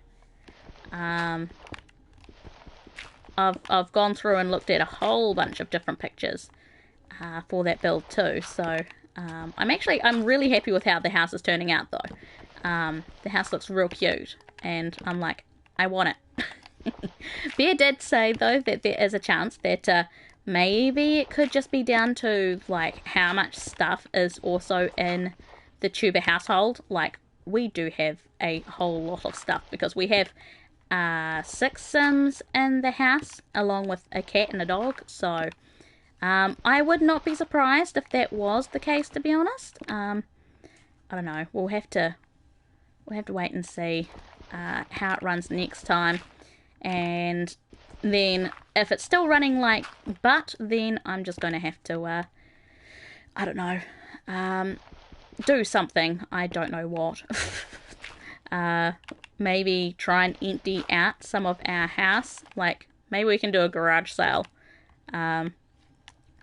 I've gone through and looked at a whole bunch of different pictures for that build too. So I'm really happy with how the house is turning out though. The house looks real cute, and I'm like, I want it. Bear did say though that there is a chance that maybe it could just be down to like how much stuff is also in the tuber household. Like, we do have a whole lot of stuff because we have 6 Sims in the house along with a cat and a dog. So I would not be surprised if that was the case, to be honest. I don't know. We'll have to wait and see how it runs next time. And then if it's still running like butt, then I'm just going to have to, I don't know, do something. I don't know what. Maybe try and empty out some of our house. Like, maybe we can do a garage sale.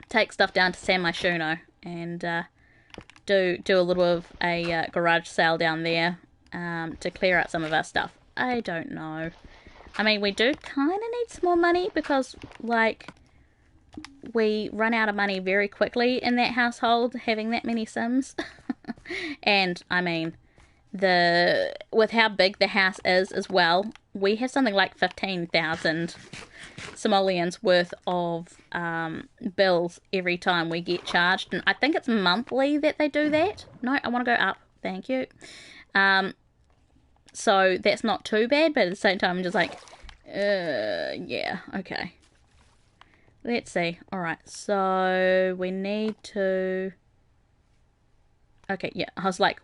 Take stuff down to San Myshuno and do a little of a garage sale down there to clear out some of our stuff. I don't know. I mean, we do kind of need some more money because, like, we run out of money very quickly in that household having that many Sims. And, I mean, with how big the house is as well, we have something like 15,000 simoleons worth of bills every time we get charged. And I think it's monthly that they do that. No, I want to go up. Thank you. So that's not too bad, but at the same time, I'm just like, yeah, okay. Let's see. Alright, so we need to... Okay, yeah, I was like,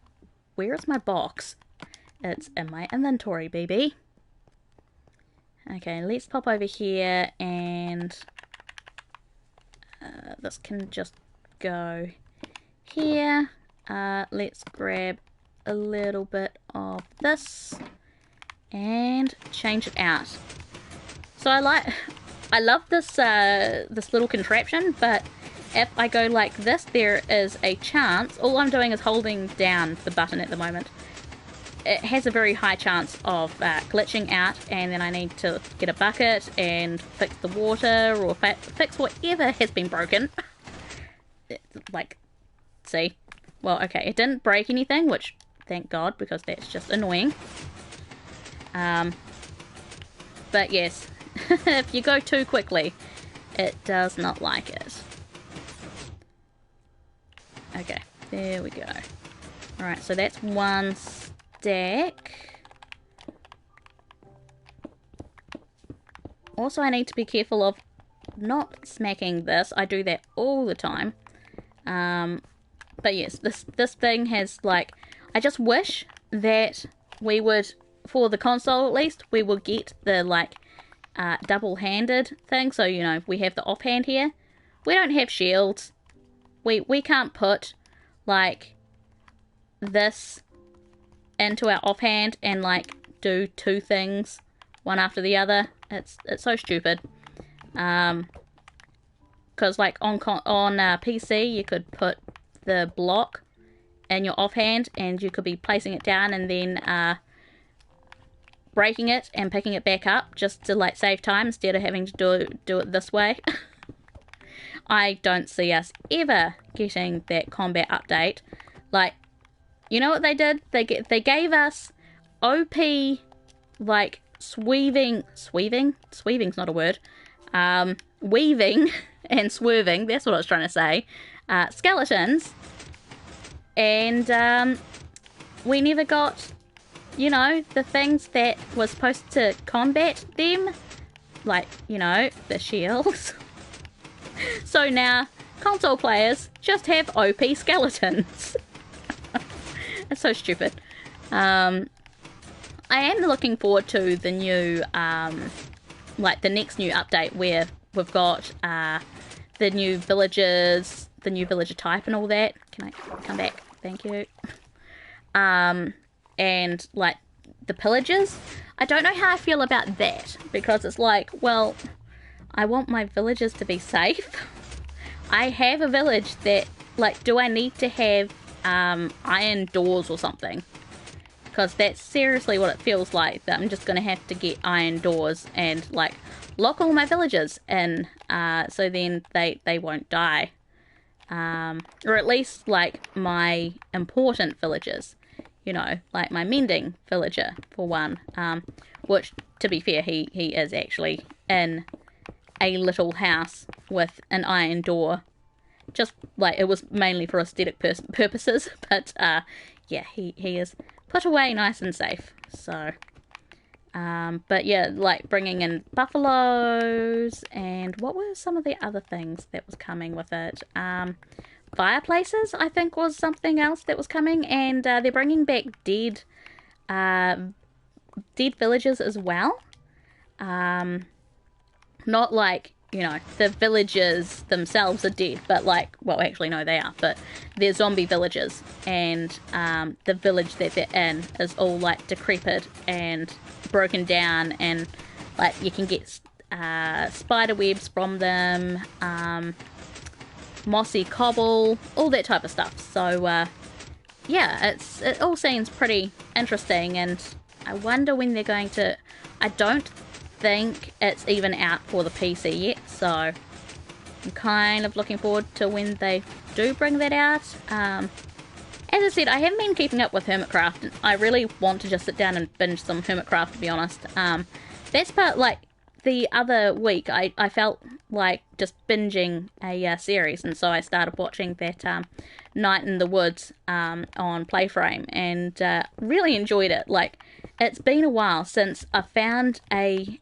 where is my box? It's in my inventory, Bibi. Okay, let's pop over here, and this can just go here. Let's grab a little bit of this and change it out. So I love this this little contraption, but if I go like this, there is a chance, all I'm doing is holding down the button at the moment, it has a very high chance of glitching out, and then I need to get a bucket and fix the water or fix whatever has been broken. Like, see? Well, okay, it didn't break anything, which thank God, because that's just annoying. But yes, if you go too quickly, it does not like it. Okay, there we go. Alright, so that's one stack. Also, I need to be careful of not smacking this. I do that all the time. But yes, this thing has, like, I just wish that we would, for the console at least, we will get the, like, double-handed thing. So, you know, we have the offhand here. We don't have shields. We can't put, like, this into our offhand and, like, do 2 things, one after the other. It's so stupid. Because, like, on PC, you could put the block in your offhand, and you could be placing it down and then breaking it and picking it back up just to, like, save time instead of having to do it this way. I don't see us ever getting that combat update. Like, you know what they did? They gave us OP, like, sweeving's not a word, weaving and swerving, that's what I was trying to say, skeletons, and we never got, you know, the things that were supposed to combat them, like, you know, the shields. So now console players just have OP skeletons. It's so stupid. I am looking forward to the new, like, the next new update where we've got the new villagers, the new villager type and all that. Can I come back? Thank you. And, like, the pillagers. I don't know how I feel about that, because it's like, well, I want my villagers to be safe. I have a village that, like, do I need to have iron doors or something? Because that's seriously what it feels like, that I'm just going to have to get iron doors and, like, lock all my villagers in, so then they won't die. Or at least, like, my important villagers. You know, like my mending villager, for one. Which, to be fair, he is actually in a little house with an iron door. Just, like, it was mainly for aesthetic purposes. But, yeah, he is put away nice and safe. So, but yeah, like, bringing in buffaloes, and what were some of the other things that was coming with it? Fireplaces, I think, was something else that was coming, and they're bringing back dead villagers as well. Not like, you know, the villagers themselves are dead, but like, well, actually no, they are, but they're zombie villagers, and the village that they're in is all like decrepit and broken down, and like you can get spider webs from them, mossy cobble, all that type of stuff. So yeah, it all seems pretty interesting, and I wonder when they're going to... I don't think it's even out for the PC yet, so I'm kind of looking forward to when they do bring that out. As I said, I haven't been keeping up with Hermitcraft. I really want to just sit down and binge some Hermitcraft, to be honest. That's part, like, the other week, I felt like just binging a series, and so I started watching that Night in the Woods on Playframe, and really enjoyed it. Like, it's been a while since I found a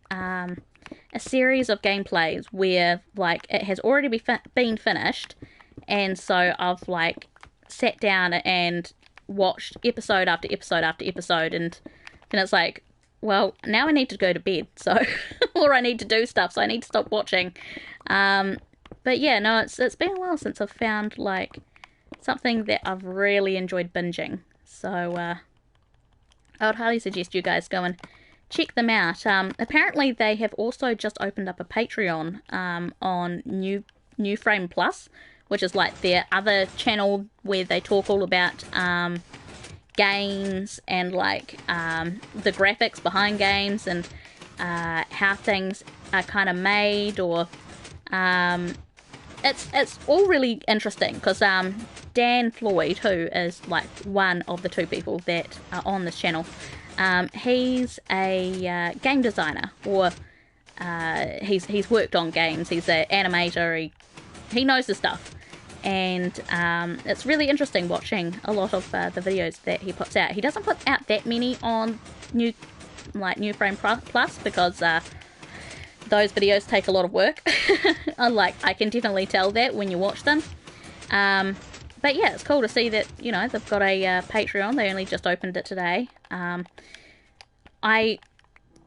series of gameplays where, like, it has already been finished, and so I've, like, sat down and watched episode after episode after episode, and then it's like, well, now I need to go to bed, so, or I need to do stuff, so I need to stop watching. But yeah, no, it's been a while since I've found, like, something that I've really enjoyed binging. So, I would highly suggest you guys go and check them out. Apparently they have also just opened up a Patreon, on New Frame Plus, which is like their other channel where they talk all about, games and, like, the graphics behind games, and how things are kind of made, or it's all really interesting, because Dan Floyd, who is like one of the two people that are on this channel, he's a game designer, or he's worked on games, he's an animator, he knows the stuff. And it's really interesting watching a lot of the videos that he puts out. He doesn't put out that many on New Frame Plus, because those videos take a lot of work. Like, I can definitely tell that when you watch them. But yeah, it's cool to see that, you know, they've got a Patreon. They only just opened it today.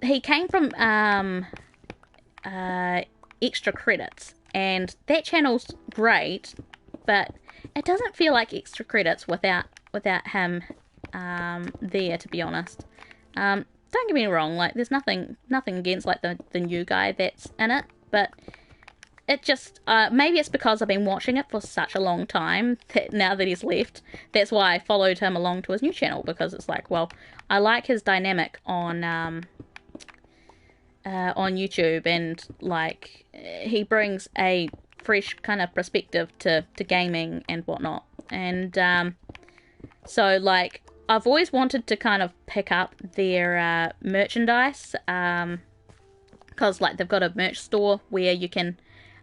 He came from Extra Credits, and that channel's great, but it doesn't feel like Extra Credits without him there, to be honest. Don't get me wrong, like, there's nothing against, like, the new guy that's in it, but it just, maybe it's because I've been watching it for such a long time that now that he's left, that's why I followed him along to his new channel, because it's like, well, I like his dynamic on YouTube, and, like, he brings a fresh kind of perspective to gaming and whatnot. And so, like, I've always wanted to kind of pick up their merchandise, because, like, they've got a merch store where you can,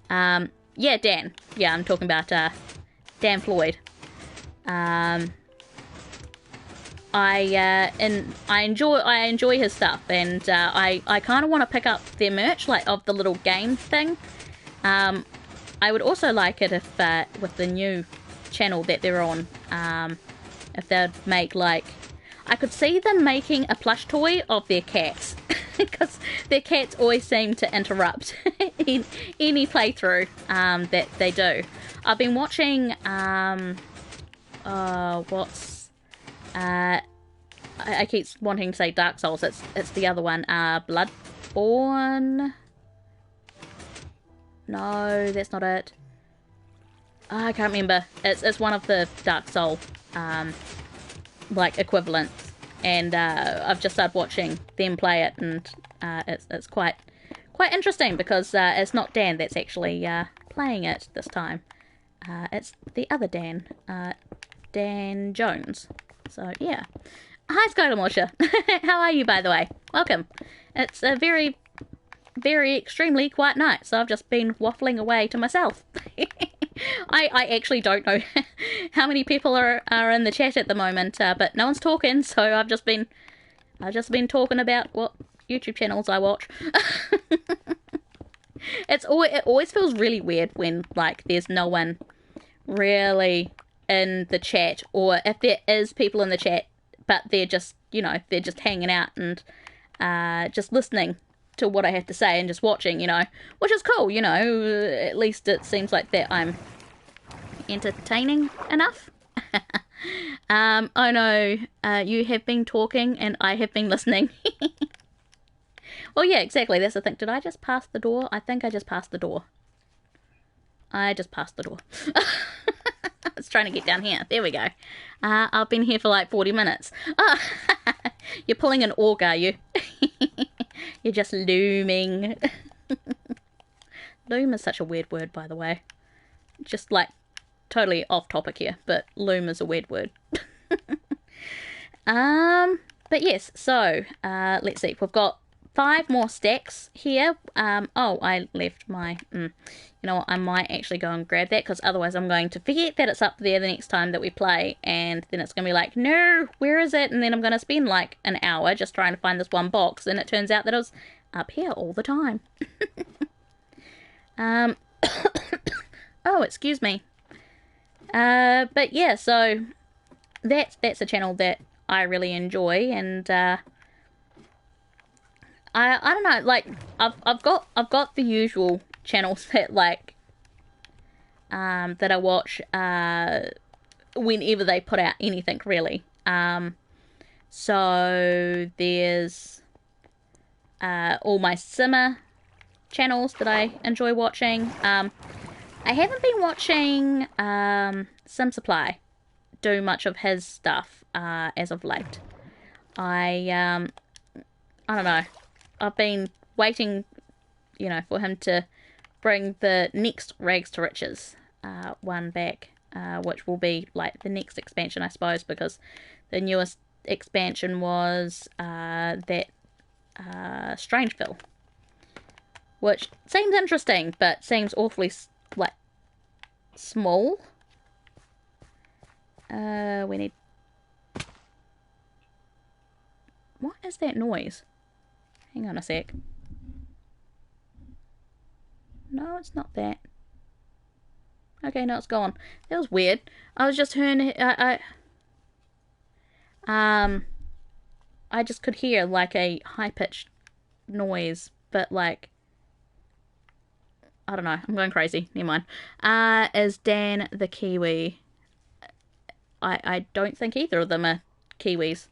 yeah, Dan, yeah, I'm talking about Dan Floyd. I enjoy his stuff, and I kind of want to pick up their merch, like, of the little game thing. I would also like it if, with the new channel that they're on, if they'd make, like, I could see them making a plush toy of their cats, because their cats always seem to interrupt any playthrough that they do. I've been watching, I keep wanting to say Dark Souls. It's the other one. Bloodborne. No, that's not it. Oh, I can't remember. It's one of the Dark Soul like equivalents, and I've just started watching them play it, and it's quite interesting because it's not Dan that's actually playing it this time. It's the other Dan, Dan Jones. So yeah. Hi, Skylamorsha. How are you, by the way? Welcome. It's a very extremely quiet night, so I've just been waffling away to myself. I actually don't know how many people are in the chat at the moment, but no one's talking, so I've just been talking about what YouTube channels I watch. It always feels really weird when like there's no one really in the chat, or if there is people in the chat, but they're just, you know, they're just hanging out and just listening to what I have to say and just watching, you know, which is cool, you know. At least it seems like that I'm entertaining enough. I know you have been talking and I have been listening. Well, yeah, exactly. That's the thing. Did I just pass the door? I think I just passed the door. I just passed the door. I was trying to get down here. There we go. I've been here for like 40 minutes. Oh, you're pulling an org, are you? You're just looming. Loom is such a weird word, by the way. Just like totally off topic here, but loom is a weird word. But yes, so let's see. We've got 5 more stacks here. Oh, I left my... you know what, I might actually go and grab that, because otherwise I'm going to forget that it's up there the next time that we play, and then it's going to be like, no, where is it? And then I'm going to spend like an hour just trying to find this one box, and it turns out that it was up here all the time. Oh, excuse me. But yeah, so that's a channel that I really enjoy, and I don't know, like I've got the usual channels that like that I watch whenever they put out anything, really. So there's all my simmer channels that I enjoy watching. I haven't been watching Sim Supply do much of his stuff as of late. I don't know. I've been waiting, you know, for him to bring the next Rags to Riches one back, which will be like the next expansion, I suppose, because the newest expansion was that Strangeville, which seems interesting, but seems awfully like small. We need... What is that noise? Hang on a sec. No, it's not that. Okay, no, it's gone. That was weird. I was just hearing... I just could hear like a high-pitched noise, but like... I don't know. I'm going crazy. Never mind. Is Dan the Kiwi? I don't think either of them are Kiwis.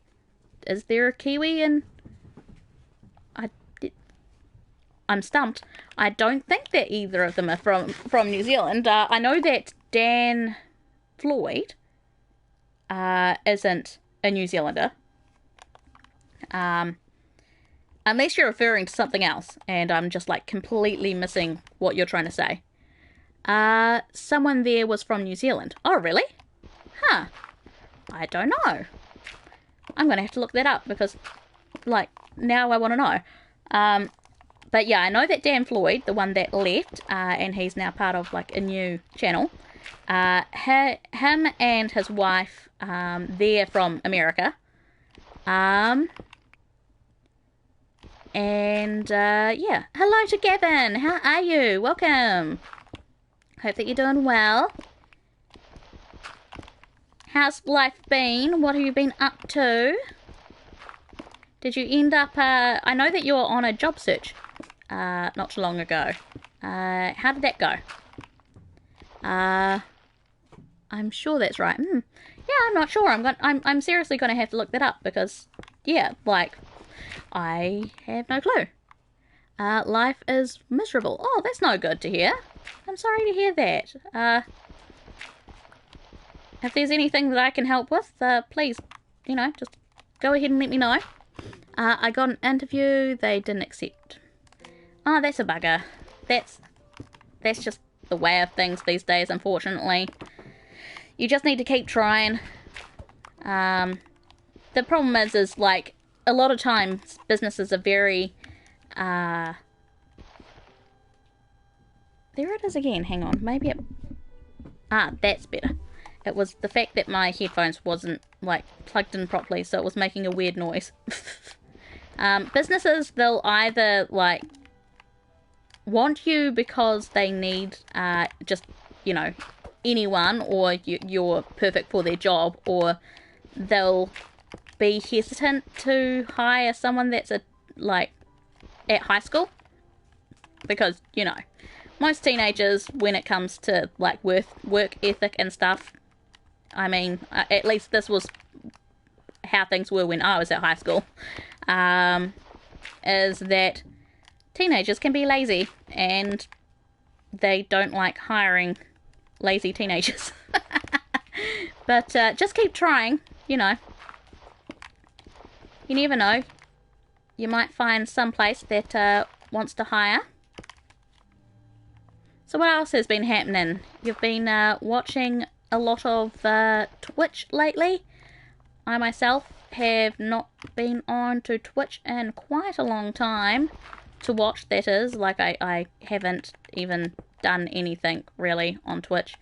Is there a Kiwi in... I'm stumped. I don't think that either of them are from New Zealand. I know that Dan Floyd isn't a New Zealander. Unless you're referring to something else, and I'm just like completely missing what you're trying to say. Someone there was from New Zealand. Oh, really? Huh. I don't know. I'm going to have to look that up because, like, now I want to know. But yeah, I know that Dan Floyd, the one that left, and he's now part of like a new channel, him and his wife, they're from America. And yeah, hello to Gavin. How are you? Welcome. Hope that you're doing well. How's life been? What have you been up to? Did you end up, I know that you were on a job search not too long ago. How did that go? I'm sure that's right. Yeah, I'm not sure. I'm seriously gonna have to look that up because, yeah, like, I have no clue. Life is miserable. Oh, that's no good to hear. I'm sorry to hear that. If there's anything that I can help with, please, just go ahead and let me know. I got an interview, they didn't accept. Oh, that's a bugger. That's just the way of things these days, unfortunately. You just need to keep trying. The problem is like, a lot of times businesses are very, there it is again, hang on, maybe it, that's better. It was the fact that my headphones wasn't, like, plugged in properly, so it was making a weird noise. Businesses, they'll either, like, want you because they need, just, anyone, or you're perfect for their job, or they'll be hesitant to hire someone that's, at high school. Because, most teenagers, when it comes to, like, work ethic and stuff, I mean, at least this was how things were when I was at high school, is that teenagers can be lazy, and they don't like hiring lazy teenagers. But just keep trying, You never know. You might find some place that wants to hire. So what else has been happening? You've been watching a lot of Twitch lately. I myself have not been on to Twitch in quite a long time. To watch, that is. Like, I haven't even done anything really on Twitch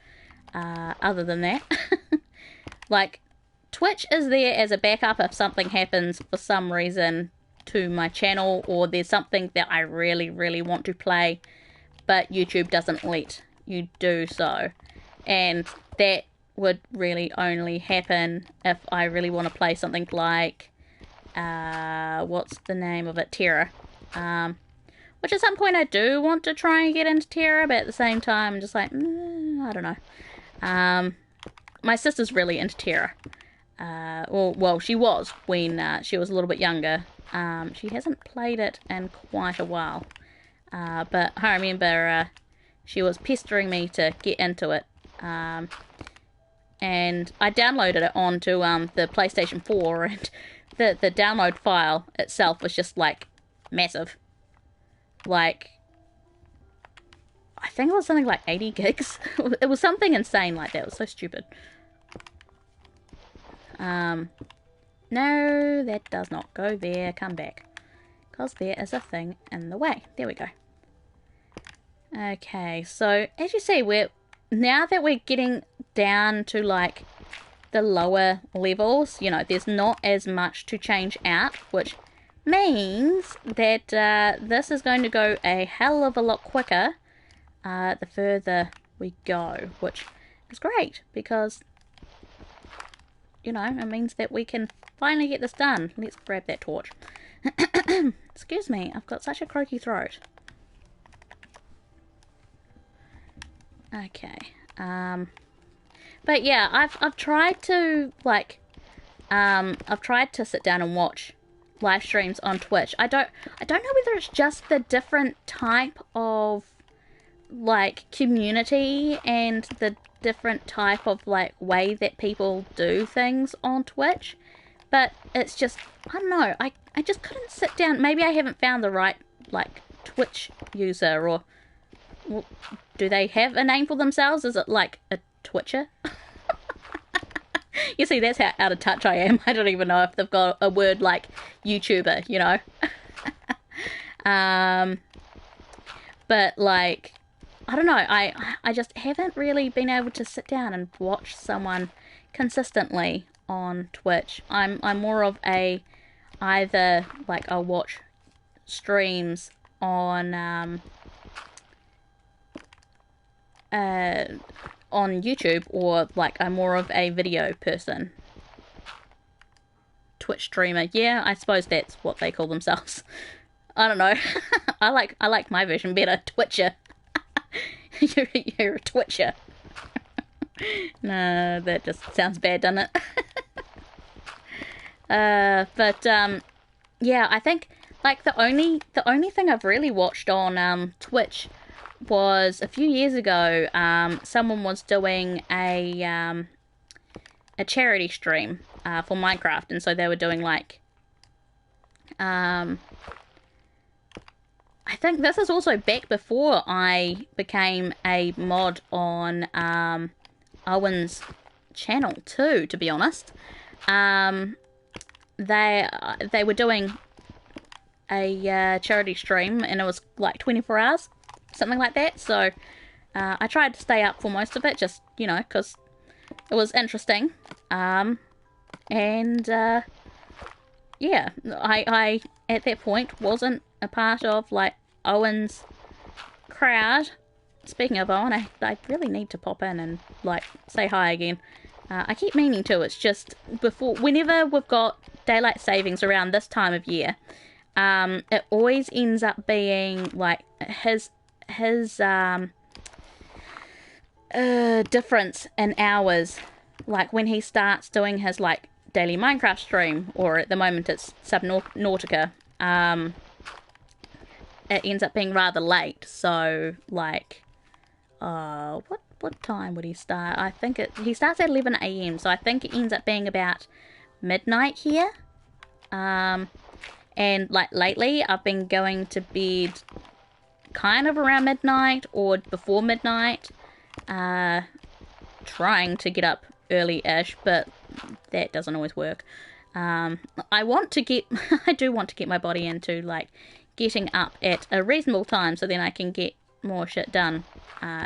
other than that. Like, Twitch is there as a backup if something happens for some reason to my channel, or there's something that I really, really want to play, but YouTube doesn't let you do so. And that would really only happen if I really want to play something like, what's the name of it? Terra. Which at some point I do want to try and get into Terra, but at the same time, I'm just like, I don't know. My sister's really into Terra. Well, she was when she was a little bit younger. She hasn't played it in quite a while. But I remember she was pestering me to get into it. And I downloaded it onto the PlayStation 4, and the download file itself was just, like, massive. Like, I think it was something like 80 gigs. It was something insane like that. It was so stupid. No, that does not go there. Come back. Because there is a thing in the way. There we go. Okay, so as you see, now that we're getting down to, like, the lower levels, there's not as much to change out, which means that this is going to go a hell of a lot quicker the further we go, which is great, because it means that we can finally get this done. Let's grab that torch. Excuse me, I've got such a croaky throat. Okay. But yeah, I've tried to, like, I've tried to sit down and watch live streams on Twitch. I don't know whether it's just the different type of, like, community and the different type of, like, way that people do things on Twitch, but it's just, I don't know, I just couldn't sit down. Maybe I haven't found the right, like, Twitch user, or do they have a name for themselves? Is it like a Twitcher? You see, that's how out of touch I am. I don't even know if they've got a word like YouTuber, But, like, I don't know, I just haven't really been able to sit down and watch someone consistently on Twitch. I'm more of either, like, I'll watch streams on YouTube, or, like, I'm more of a video person. Twitch streamer. Yeah, I suppose that's what they call themselves. I don't know. I like my version better. Twitcher. You're a Twitcher. No, that just sounds bad, doesn't it? Yeah, I think like the only thing I've really watched on Twitch was a few years ago. Someone was doing a charity stream for Minecraft, and so they were doing like I think this is also back before I became a mod on Owen's channel too, to be honest. They were doing a charity stream, and it was like 24 hours, something like that. So I tried to stay up for most of it, just, you know, because it was interesting. Yeah, I at that point wasn't a part of like Owen's crowd. Speaking of Owen, I really need to pop in and like say hi again. I keep meaning to. It's just whenever we've got daylight savings around this time of year, it always ends up being like his difference in hours. Like when he starts doing his like daily Minecraft stream, or at the moment it's Subnautica, it ends up being rather late. So like, what time would he start? I think he starts at 11 AM, so I think it ends up being about midnight here. And like lately I've been going to bed kind of around midnight or before midnight, trying to get up early-ish, but that doesn't always work. I do want to get my body into like getting up at a reasonable time, so then I can get more shit done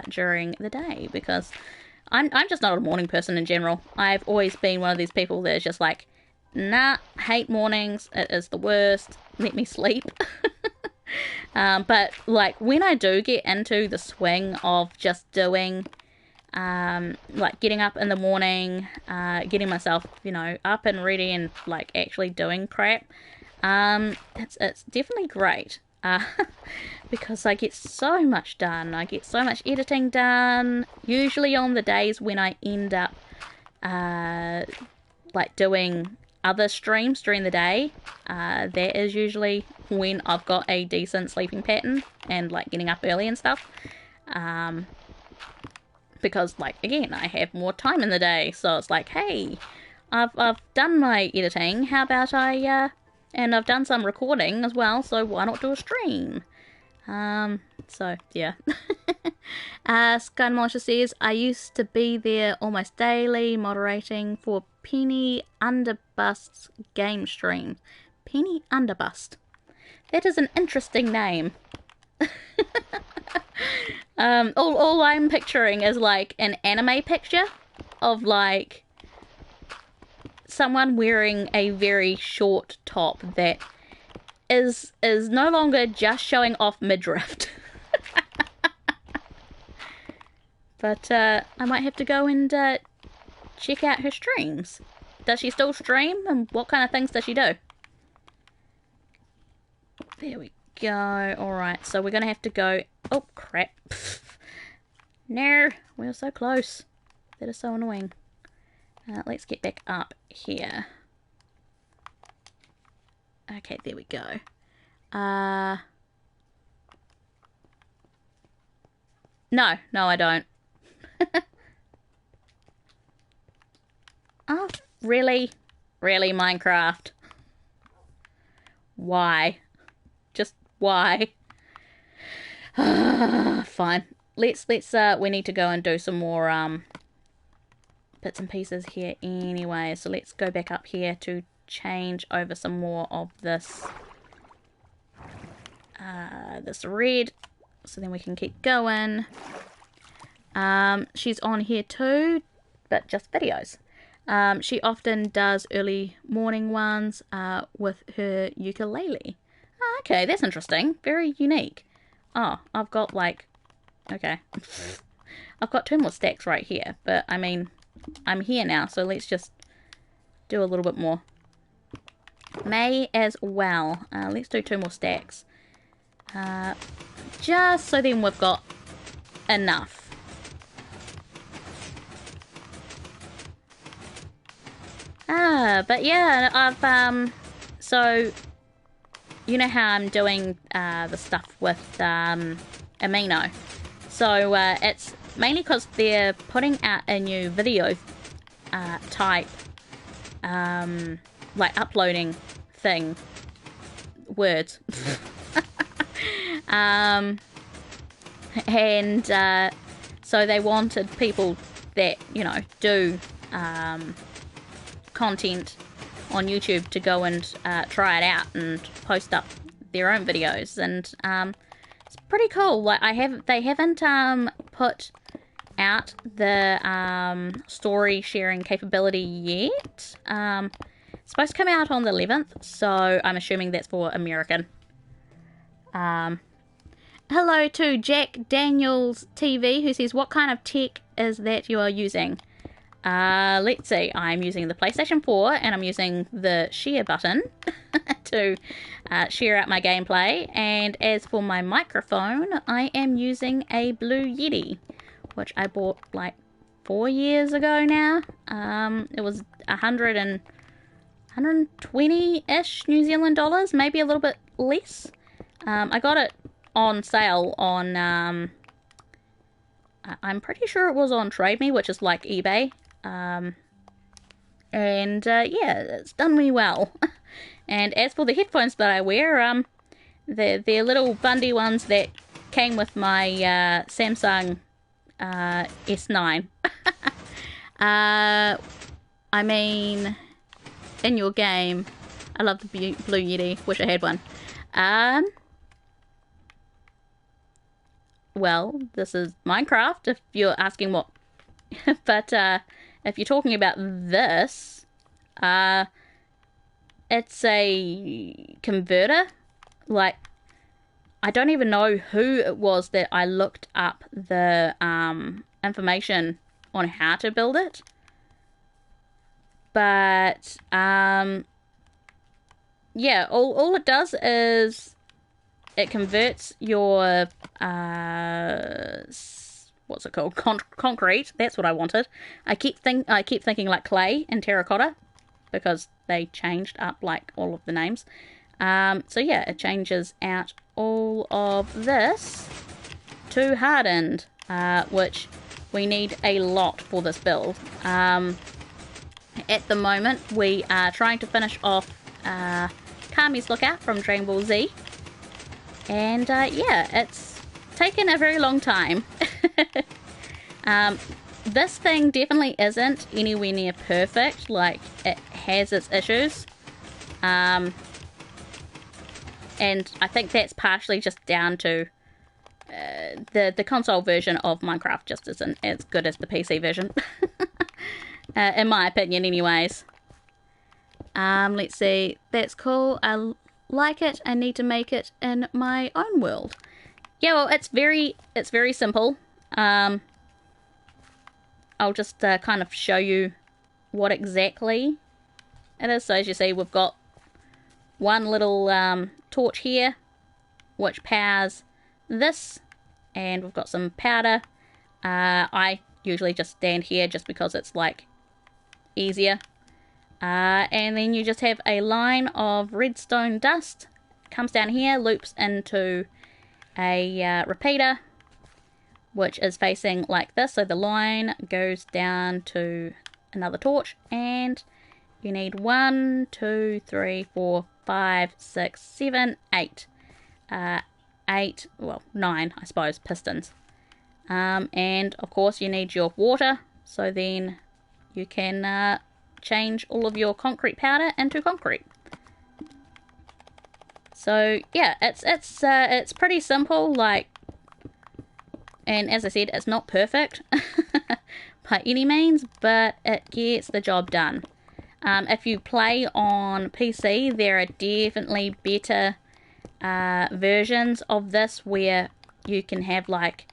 during the day, because I'm just not a morning person in general. I've always been one of these people that is just like, nah, hate mornings, it is the worst, let me sleep. But like when I do get into the swing of just doing like getting up in the morning, getting myself, you know, up and ready and like actually doing crap, it's definitely great. Because I get so much done. I get so much editing done, usually on the days when I end up like doing other streams during the day. That is usually when I've got a decent sleeping pattern and like getting up early and stuff. Because like again, I have more time in the day, so it's like, hey, I've done my editing, how about and I've done some recording as well, so why not do a stream? So yeah. Sky Malicious says, I used to be there almost daily moderating for Penny Underbust's game stream. Penny Underbust. That is an interesting name. All I'm picturing is like an anime picture of like someone wearing a very short top that is no longer just showing off midriff. But I might have to go and check out her streams. Does she still stream, and what kind of things does she do? There we go. Alright, so we're gonna have to go... Oh, crap. No, we're so close. That is so annoying. Let's get back up here. Okay, there we go. No, I don't. Oh, really? Really, Minecraft? Why? Just why? Fine. Let's we need to go and do some more bits and pieces here anyway. So let's go back up here to change over some more of this this red, so then we can keep going. She's on here too, but just videos. She often does early morning ones with her ukulele. Oh, okay, that's interesting. Very unique. Oh, I've got like... Okay. I've got 2 more stacks right here, but I mean, I'm here now, so let's just do a little bit more. May as well. Let's do 2 more stacks. Just so then we've got enough. But yeah, I've so you know how I'm doing the stuff with Amino. So it's mainly because they're putting out a new video type like uploading thing words and so they wanted people that, you know, do content on YouTube to go and try it out and post up their own videos, and it's pretty cool. Like they haven't put out the story sharing capability yet. It's supposed to come out on the 11th, so I'm assuming that's for American. Hello to Jack Daniels TV, who says, what kind of tech is that you are using? Let's see, I'm using the PlayStation 4, and I'm using the share button to share out my gameplay. And as for my microphone, I am using a Blue Yeti, which I bought like 4 years ago now. It was 120-ish New Zealand dollars, maybe a little bit less. I got it on sale on, I'm pretty sure it was on Trade Me, which is like eBay. Yeah, it's done me well. And as for the headphones that I wear, they're little bundy ones that came with my Samsung S9. I mean, in your game, I love the Blue Yeti. Wish I had one. Well, this is Minecraft, if you're asking what. But if you're talking about this, it's a converter. Like, I don't even know who it was that I looked up the information on how to build it. But yeah, all it does is it converts your what's it called? Concrete. That's what I wanted. I keep thinking like clay and terracotta, because they changed up like all of the names. So yeah, it changes out all of this to hardened, which we need a lot for this build. At the moment, we are trying to finish off Kami's Lookout from Dragon Ball Z. And yeah, it's taken a very long time. This thing definitely isn't anywhere near perfect. Like, it has its issues. And I think that's partially just down to the console version of Minecraft just isn't as good as the PC version. In my opinion, anyways. Let's see. That's cool. I like it. I need to make it in my own world. Yeah, well, it's very simple. I'll just kind of show you what exactly it is. So as you see, we've got one little torch here, which powers this, and we've got some powder. I usually just stand here just because it's like easier. And then you just have a line of redstone dust, comes down here, loops into a repeater, which is facing like this. So the line goes down to another torch, and you need 1, 2, 3, 4, 5, 6, 7, 8. 8, well, 9, I suppose, pistons. And of course you need your water, so then you can change all of your concrete powder into concrete. So yeah, it's pretty simple, like, and as I said, it's not perfect by any means, but it gets the job done. If you play on PC, there are definitely better versions of this where you can have like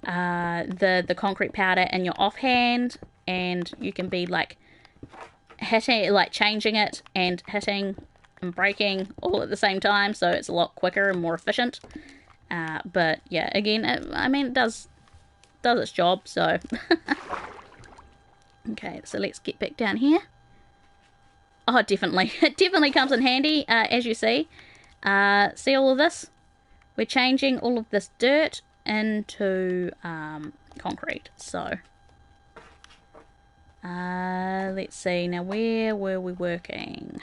the concrete powder in your offhand, and you can be like hitting, like changing it and hitting and breaking all at the same time, so it's a lot quicker and more efficient. But yeah, again, I mean, it does its job, so. Okay, so let's get back down here. Oh, definitely. It definitely comes in handy, as you see. See all of this? We're changing all of this dirt into concrete. So, let's see. Now, where were we working?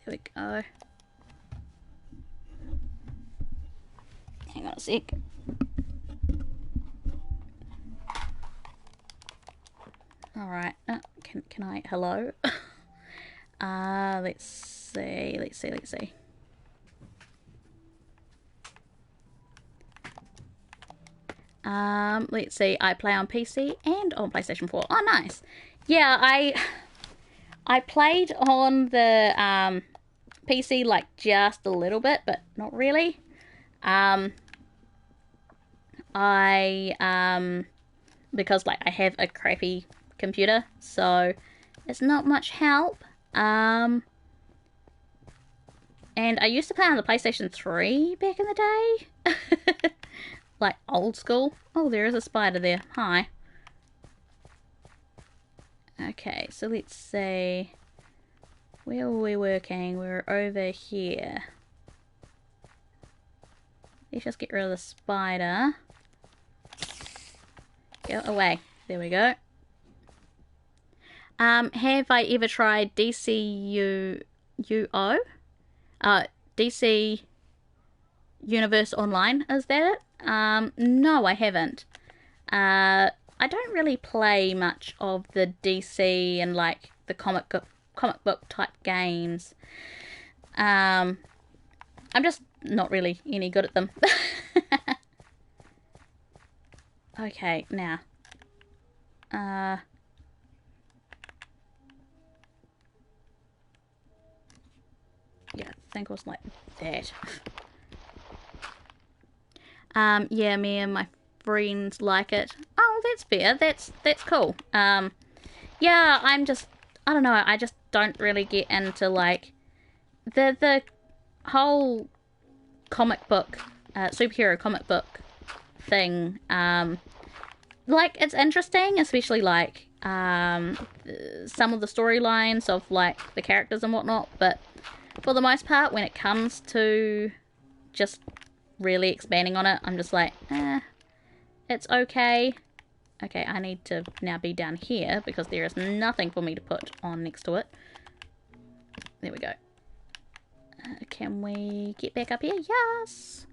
There we go. Hang on a sec. Alright, can I, hello? Let's see. Let's see, I play on PC and on PlayStation 4. Oh, nice. Yeah, I played on the, PC, like, just a little bit, but not really. Because, like, I have a crappy computer, so it's not much help. And I used to play on the PlayStation 3 back in the day. Like, old school. Oh, there is a spider there. Hi. Okay, so let's see. Where were we working? We were over here. Let's just get rid of the spider. Go away. There we go. Have I ever tried DCUO? DC Universe Online, is that it? No, I haven't. I don't really play much of the DC and, like, the comic book type games. I'm just not really any good at them. Okay, now. Yeah, I think it was like that. Yeah, me and my friends like it. Oh, that's fair. That's cool. Yeah, I don't know, I just don't really get into, like, the whole comic book, superhero comic book thing. Like, it's interesting, especially, like, some of the storylines of, like, the characters and whatnot, but for the most part, when it comes to just really expanding on it, I'm just like, it's okay. Okay, I need to now be down here because there is nothing for me to put on next to it. There we go. Can we get back up here? Yes!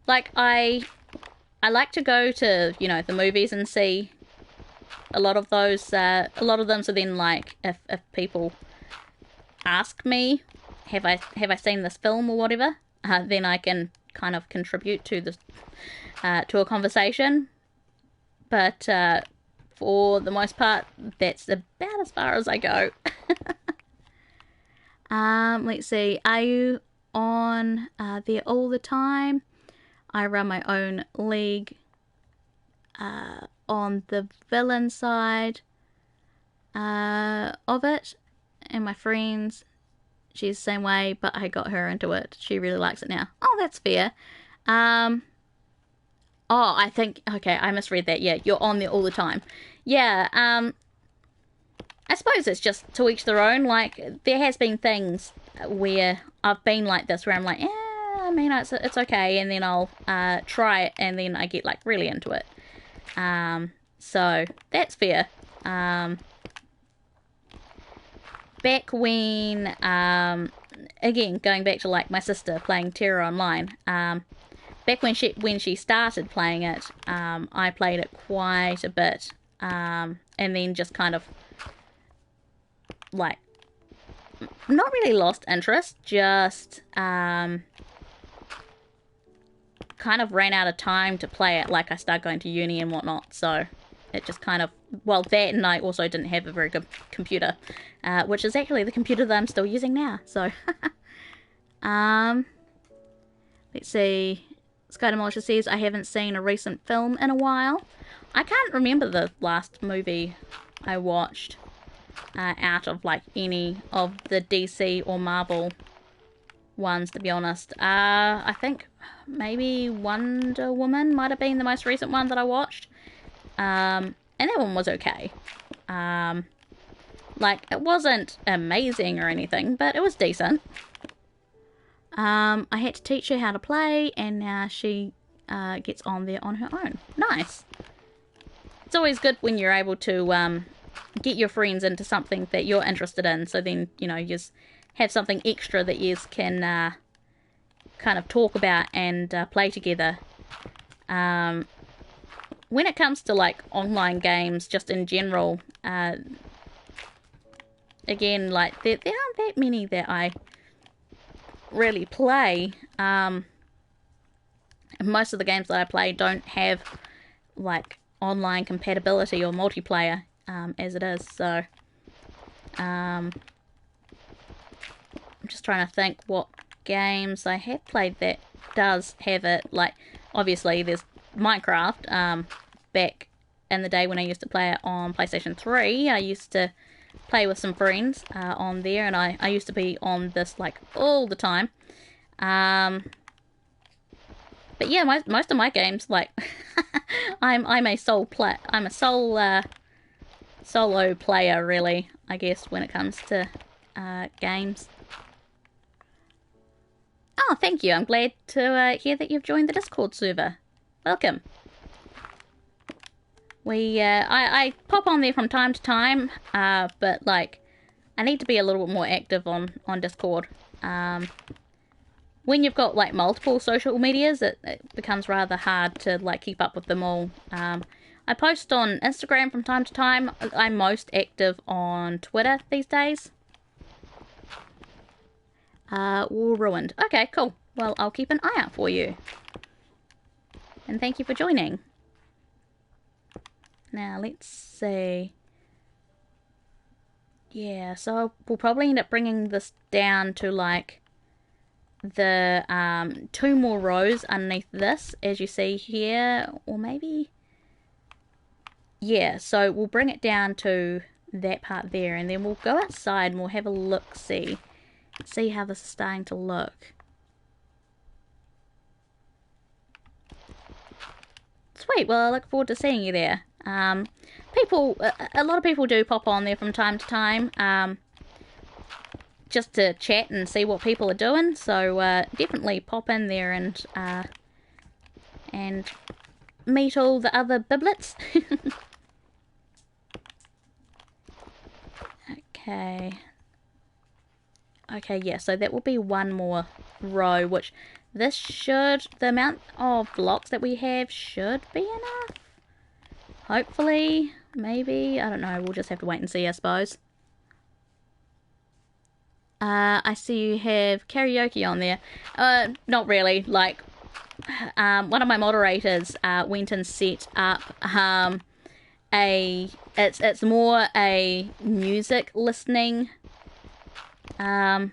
Like, I like to go to, you know, the movies and see a lot of those, a lot of them, so then, like, if people ask me, have I seen this film or whatever, then I can kind of contribute to this, to a conversation. But, for the most part, that's about as far as I go. Let's see, are you on, there all the time? I run my own league, on the villain side, of it, and my friends, she's the same way, but I got her into it. She really likes it now. Oh, that's fair. Oh, I think, okay, I misread that. Yeah, you're on there all the time. Yeah, I suppose it's just to each their own. Like, there has been things where I've been like this, where I'm like, I mean, it's okay, and then I'll try it, and then I get, like, really into it. So that's fair. Back when, again, going back to, like, my sister playing Terror Online, back when she started playing it, I played it quite a bit, and then just kind of, like, not really lost interest, just, kind of ran out of time to play it. Like, I started going to uni and whatnot, so it just kind of, well, that, and I also didn't have a very good computer, which is actually the computer that I'm still using now, so. Let's see. Sky Demolisher says, I haven't seen a recent film in a while. I can't remember the last movie I watched, out of, like, any of the DC or Marvel ones, to be honest. I think maybe Wonder Woman might have been the most recent one that I watched. And that one was okay. Like, it wasn't amazing or anything, but it was decent. I had to teach her how to play, and now she gets on there on her own. Nice. It's always good when you're able to get your friends into something that you're interested in, so then, you know, you just have something extra that you can kind of talk about and play together. When it comes to, like, online games, just in general, again, like, there aren't that many that I really play. Most of the games that I play don't have, like, online compatibility or multiplayer, as it is, so I'm just trying to think what games I have played that does have it. Like, obviously there's Minecraft. Back in the day when I used to play it on PlayStation 3, I used to play with some friends on there, and I used to be on this like all the time. But yeah, most of my games, like I'm a solo player, really, I guess, when it comes to games. Oh, thank you. I'm glad to hear that you've joined the Discord server. Welcome. I pop on there from time to time, but like, I need to be a little bit more active on Discord. When you've got like multiple social medias, it becomes rather hard to like keep up with them all. I post on Instagram from time to time. I'm most active on Twitter these days. War ruined. Okay, cool. Well, I'll keep an eye out for you. And thank you for joining. Now, let's see. Yeah, so we'll probably end up bringing this down to, like, the 2 more rows underneath this, as you see here. Or maybe... Yeah, so we'll bring it down to that part there, and then we'll go outside and we'll have a look-see. See how this is starting to look. Sweet, well, I look forward to seeing you there. A lot of people do pop on there from time to time, just to chat and see what people are doing, so definitely pop in there and meet all the other biblets. Okay, yeah, so that will be 1 more row, which this should, the amount of blocks that we have should be enough. Hopefully, maybe, I don't know, we'll just have to wait and see, I suppose. I see you have karaoke on there. Not really, like, one of my moderators went and set up it's more a music listening, yeah,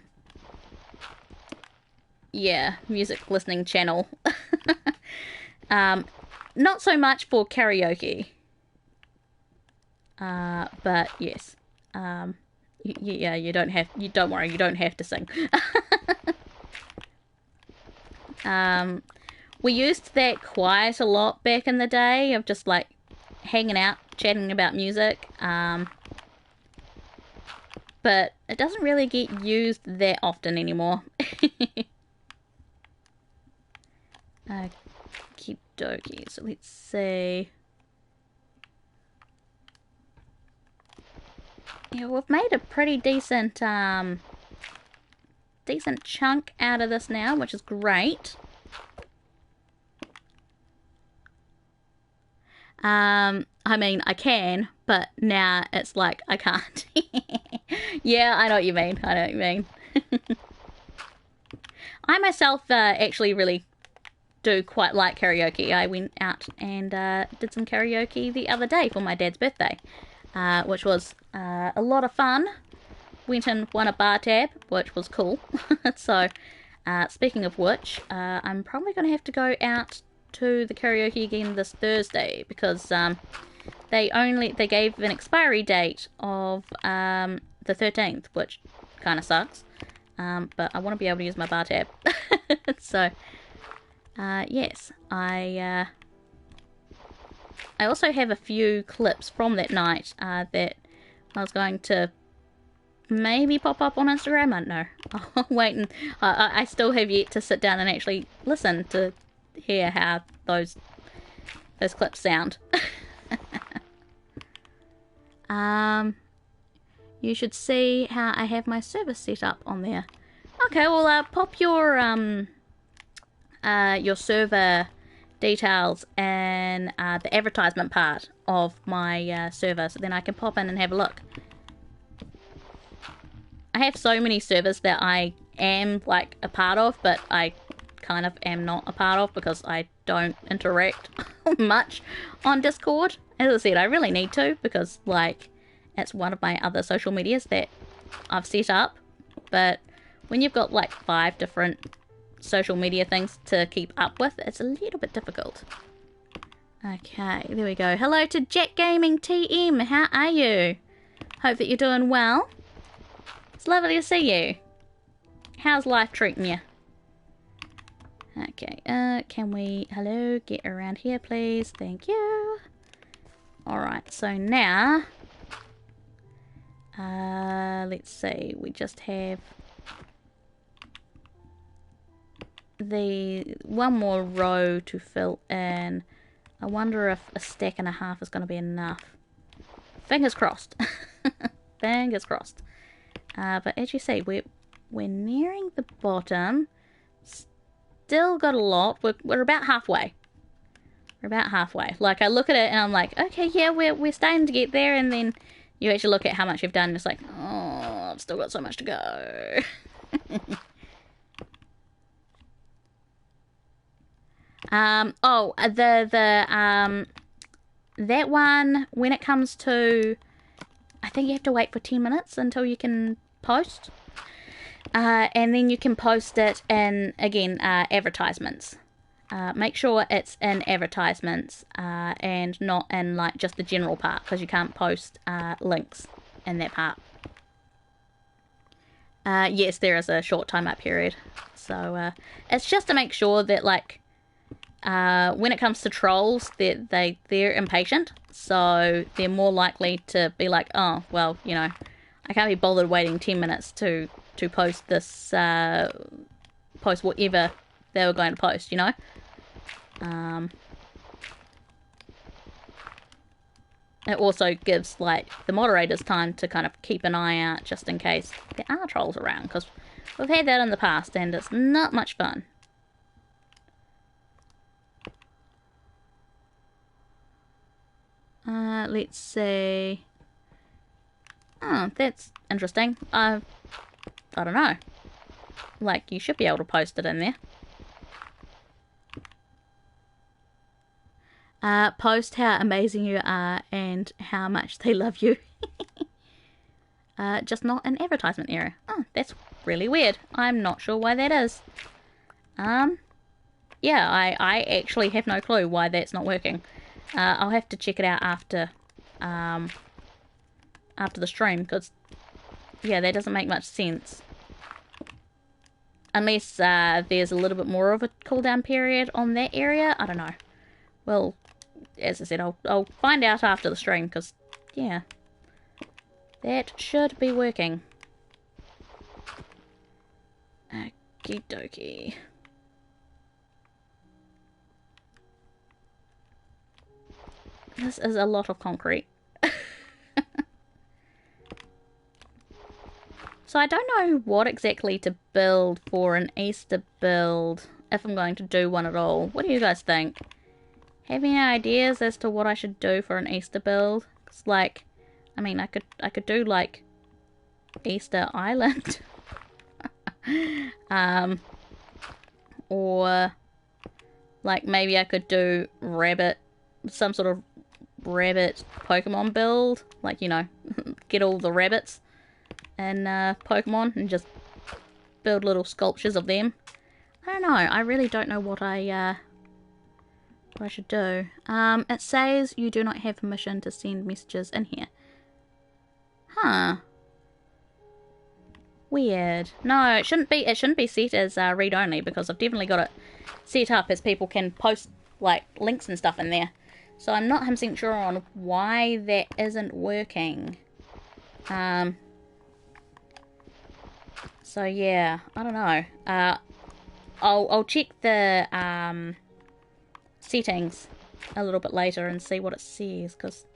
music listening channel. Not so much for karaoke. But yes, yeah, don't worry, you don't have to sing. We used that quite a lot back in the day, of just like hanging out, chatting about music, but it doesn't really get used that often anymore. Okie dokie, so let's see. Yeah, we've made a pretty decent chunk out of this now, which is great. I mean, I can, but now it's like, I can't. Yeah, I know what you mean. I know what you mean. I myself actually really do quite like karaoke. I went out and did some karaoke the other day for my dad's birthday, which was a lot of fun. Went and won a bar tab, which was cool. So, speaking of which, I'm probably going to have to go out to the karaoke again this Thursday, because they gave an expiry date of the 13th, which kind of sucks. but I want to be able to use my bar tab. So, yes, I also have a few clips from that night that I was going to maybe pop up on Instagram. I don't know. I'll wait, and I still have yet to sit down and actually listen to hear how those clips sound. You should see how I have my service set up on there. Okay, well, pop your server details and the advertisement part of my server, so then I can pop in and have a look. I have so many servers that I am like a part of, but I kind of am not a part of because I don't interact much on Discord. As I said, I really need to, because like it's one of my other social medias that I've set up, but when you've got like 5 different social media things to keep up with, it's a little bit difficult. Okay, there we go. Hello to Jack Gaming TM, how are you? Hope that you're doing well. It's lovely to see you. How's life treating you? Okay, can we, hello, get around here please, thank you. Alright, so now, let's see, we just have the one more row to fill in. I wonder if a stack and a half is going to be enough. Fingers crossed. Fingers crossed. But as you see, we're nearing the bottom. Still got a lot. We're about halfway. We're about halfway. Like, I look at it and I'm like, okay, yeah, we're starting to get there, and then you actually look at how much you've done and it's like, oh, I've still got so much to go. That one, when it comes to, I think you have to wait for 10 minutes until you can post. And then you can post it in, again, advertisements. Make sure it's in advertisements, and not in, like, just the general part, because you can't post, links in that part. Yes, there is a short timeout period. So, it's just to make sure that, like, when it comes to trolls, they're impatient, so they're more likely to be like, oh, well, you know, I can't be bothered waiting 10 minutes to post this, post whatever they were going to post, you know? It also gives, like, the moderators time to kind of keep an eye out just in case there are trolls around, because we've had that in the past and it's not much fun. Let's see. Oh, that's interesting. I don't know. Like, you should be able to post it in there. Post how amazing you are and how much they love you. Just not an advertisement area. Oh, that's really weird. I'm not sure why that is. Yeah, I actually have no clue why that's not working. I'll have to check it out after the stream, because, yeah, that doesn't make much sense. Unless there's a little bit more of a cooldown period on that area. I don't know. Well, as I said, I'll find out after the stream, because, yeah, that should be working. Okie dokie. This is a lot of concrete. So I don't know what exactly to build for an Easter build, if I'm going to do one at all. What do you guys think? Have any ideas as to what I should do for an Easter build? It's like, I mean, I could do like Easter Island. Or like maybe I could do rabbit, some sort of rabbit Pokemon build, like, you know, get all the rabbits and Pokemon and just build little sculptures of them. I don't know. I really don't know what I should do. It says you do not have permission to send messages in here. Huh. Weird. No, it shouldn't be. It shouldn't be set as read only, because I've definitely got it set up as people can post like links and stuff in there. So I'm not 100% sure on why that isn't working. So yeah, I don't know. I'll check the settings a little bit later and see what it says, because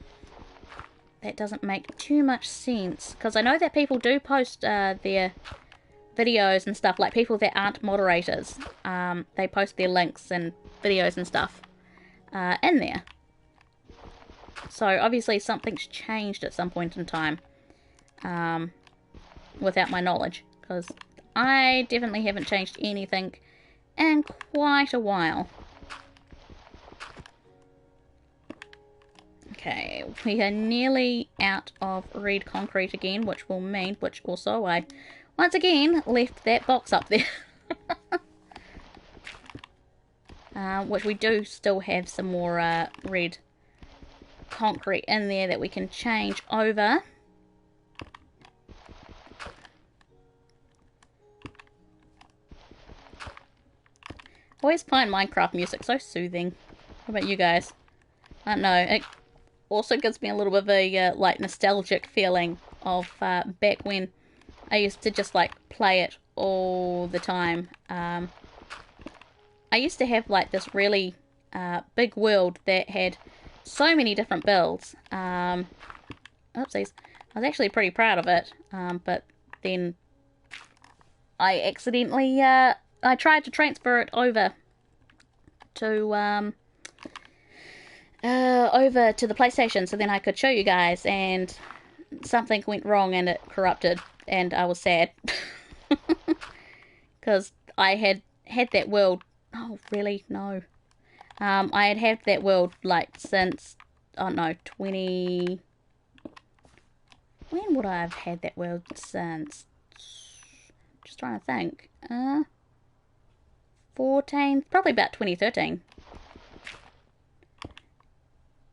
that doesn't make too much sense. Because I know that people do post their videos and stuff, like people that aren't moderators. They post their links and videos and stuff in there. So obviously something's changed at some point in time without my knowledge, because I definitely haven't changed anything in quite a while. Okay, we are nearly out of red concrete again, which will mean, which also I once again left that box up there. Which we do still have some more red concrete in there that we can change over. I always find Minecraft music so soothing. What about you guys? I don't know, it also gives me a little bit of a like nostalgic feeling of back when I used to just like play it all the time. I used to have like this really big world that had so many different builds. Oopsies. I was actually pretty proud of it, but then I accidentally I tried to transfer it over to the PlayStation so then I could show you guys, and something went wrong and it corrupted, and I was sad because I had that world. Oh really? No. I had that world like since, I don't know, 20. When would I have had that world since? Just trying to think. 14, probably about 2013.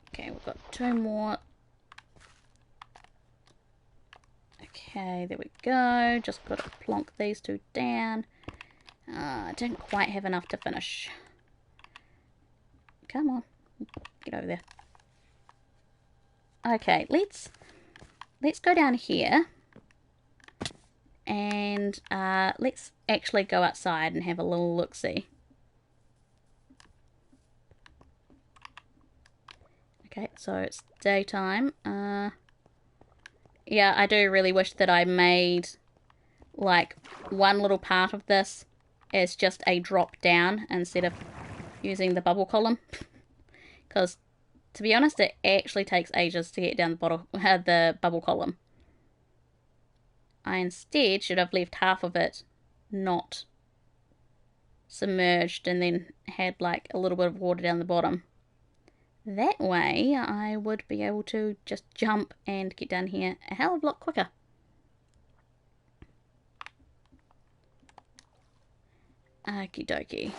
Okay, we've got 2 more. Okay, there we go. Just got to plonk these 2 down. I didn't quite have enough to finish. Come on, get over there. Okay, let's go down here, and let's actually go outside and have a little look-see. Okay, so it's daytime. Yeah, I do really wish that I made like one little part of this as just a drop down instead of using the bubble column, because to be honest it actually takes ages to get down the bubble column. I instead should have left half of it not submerged and then had like a little bit of water down the bottom. That way I would be able to just jump and get down here a hell of a lot quicker. Okie dokie.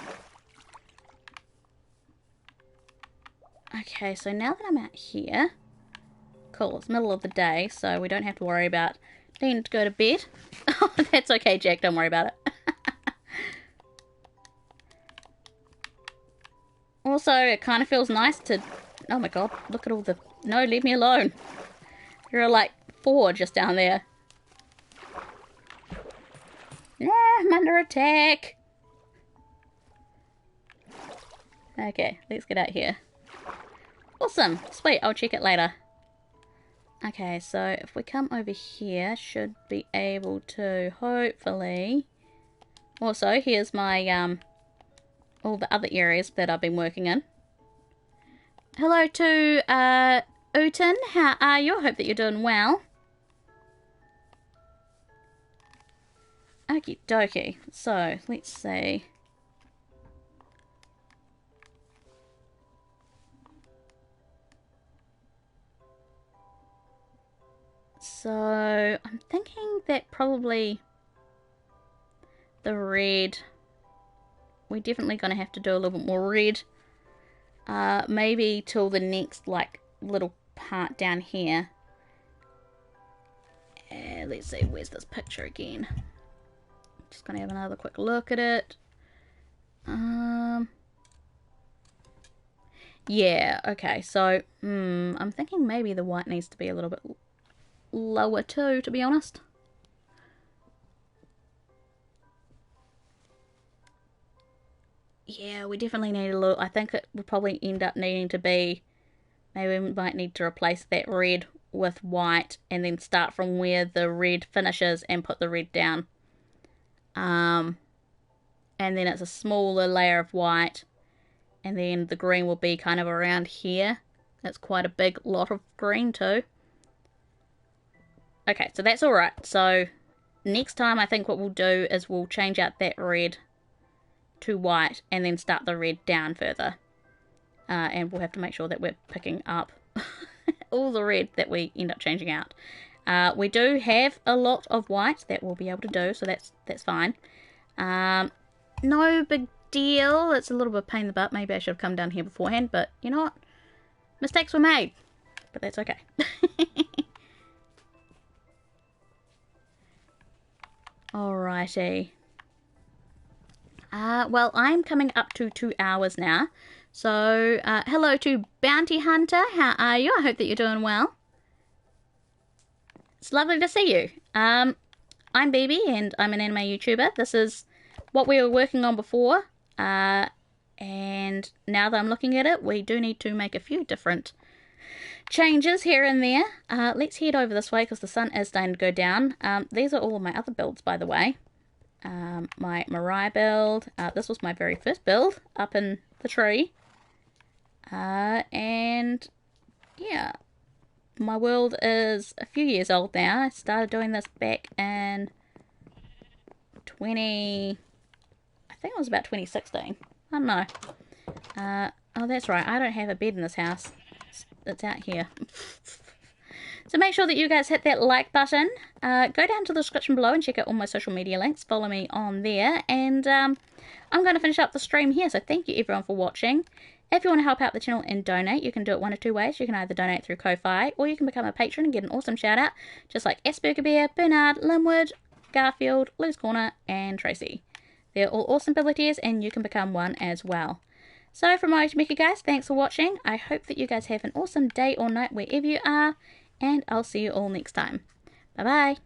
Okay, so now that I'm out here, cool, it's middle of the day, so we don't have to worry about needing to go to bed. Oh, that's okay, Jack, don't worry about it. Also, it kind of feels nice to... Oh my god, look at all the... No, leave me alone. There are like 4 just down there. Nah, I'm under attack. Okay, let's get out here. Awesome, sweet, I'll check it later. Okay, so if we come over here, should be able to hopefully... Also, here's my, all the other areas that I've been working in. Hello to, Uten, how are you? I hope that you're doing well. Okie dokie, so, let's see. So, I'm thinking that probably the red, we're definitely going to have to do a little bit more red. Maybe till the next, like, little part down here. Let's see, where's this picture again? Just gonna have another quick look at it. Yeah, okay, so I'm thinking maybe the white needs to be a little bit lower too, to be honest. Yeah, we definitely need a look. I think it will probably end up needing to be, maybe we might need to replace that red with white and then start from where the red finishes and put the red down. And then it's a smaller layer of white, and then the green will be kind of around here. That's quite a big lot of green too. Okay, so that's alright. So next time I think what we'll do is we'll change out that red to white and then start the red down further. And we'll have to make sure that we're picking up all the red that we end up changing out. We do have a lot of white that we'll be able to do, so that's fine. No big deal. It's a little bit of a pain in the butt. Maybe I should have come down here beforehand, but you know what? Mistakes were made, but that's okay. Alrighty. Well, I'm coming up to 2 hours now. So, hello to Bounty Hunter. How are you? I hope that you're doing well. It's lovely to see you. I'm Bibi, and I'm an anime YouTuber. This is what we were working on before. And now that I'm looking at it, we do need to make a few different changes here and there. Let's head over this way because the sun is starting to go down. These are all of my other builds, by the way. My Mariah build. This was my very first build up in the tree. And yeah, my world is a few years old now. I started doing this back in I think it was about 2016. I don't know. Oh, that's right. I don't have a bed in this house. It's out here. So make sure that you guys hit that like button. Go down to the description below and check out all my social media links. Follow me on there. And I'm going to finish up the stream here. So thank you everyone for watching. If you want to help out the channel and donate, you can do it one of two ways. You can either donate through Ko-Fi, or you can become a patron and get an awesome shout out, just like Asperger Bear, Bernard, Linwood, Garfield, Lou's Corner, and Tracy. They're all awesome abilities, and you can become one as well. So from my Mika guys, thanks for watching. I hope that you guys have an awesome day or night wherever you are, and I'll see you all next time. Bye bye.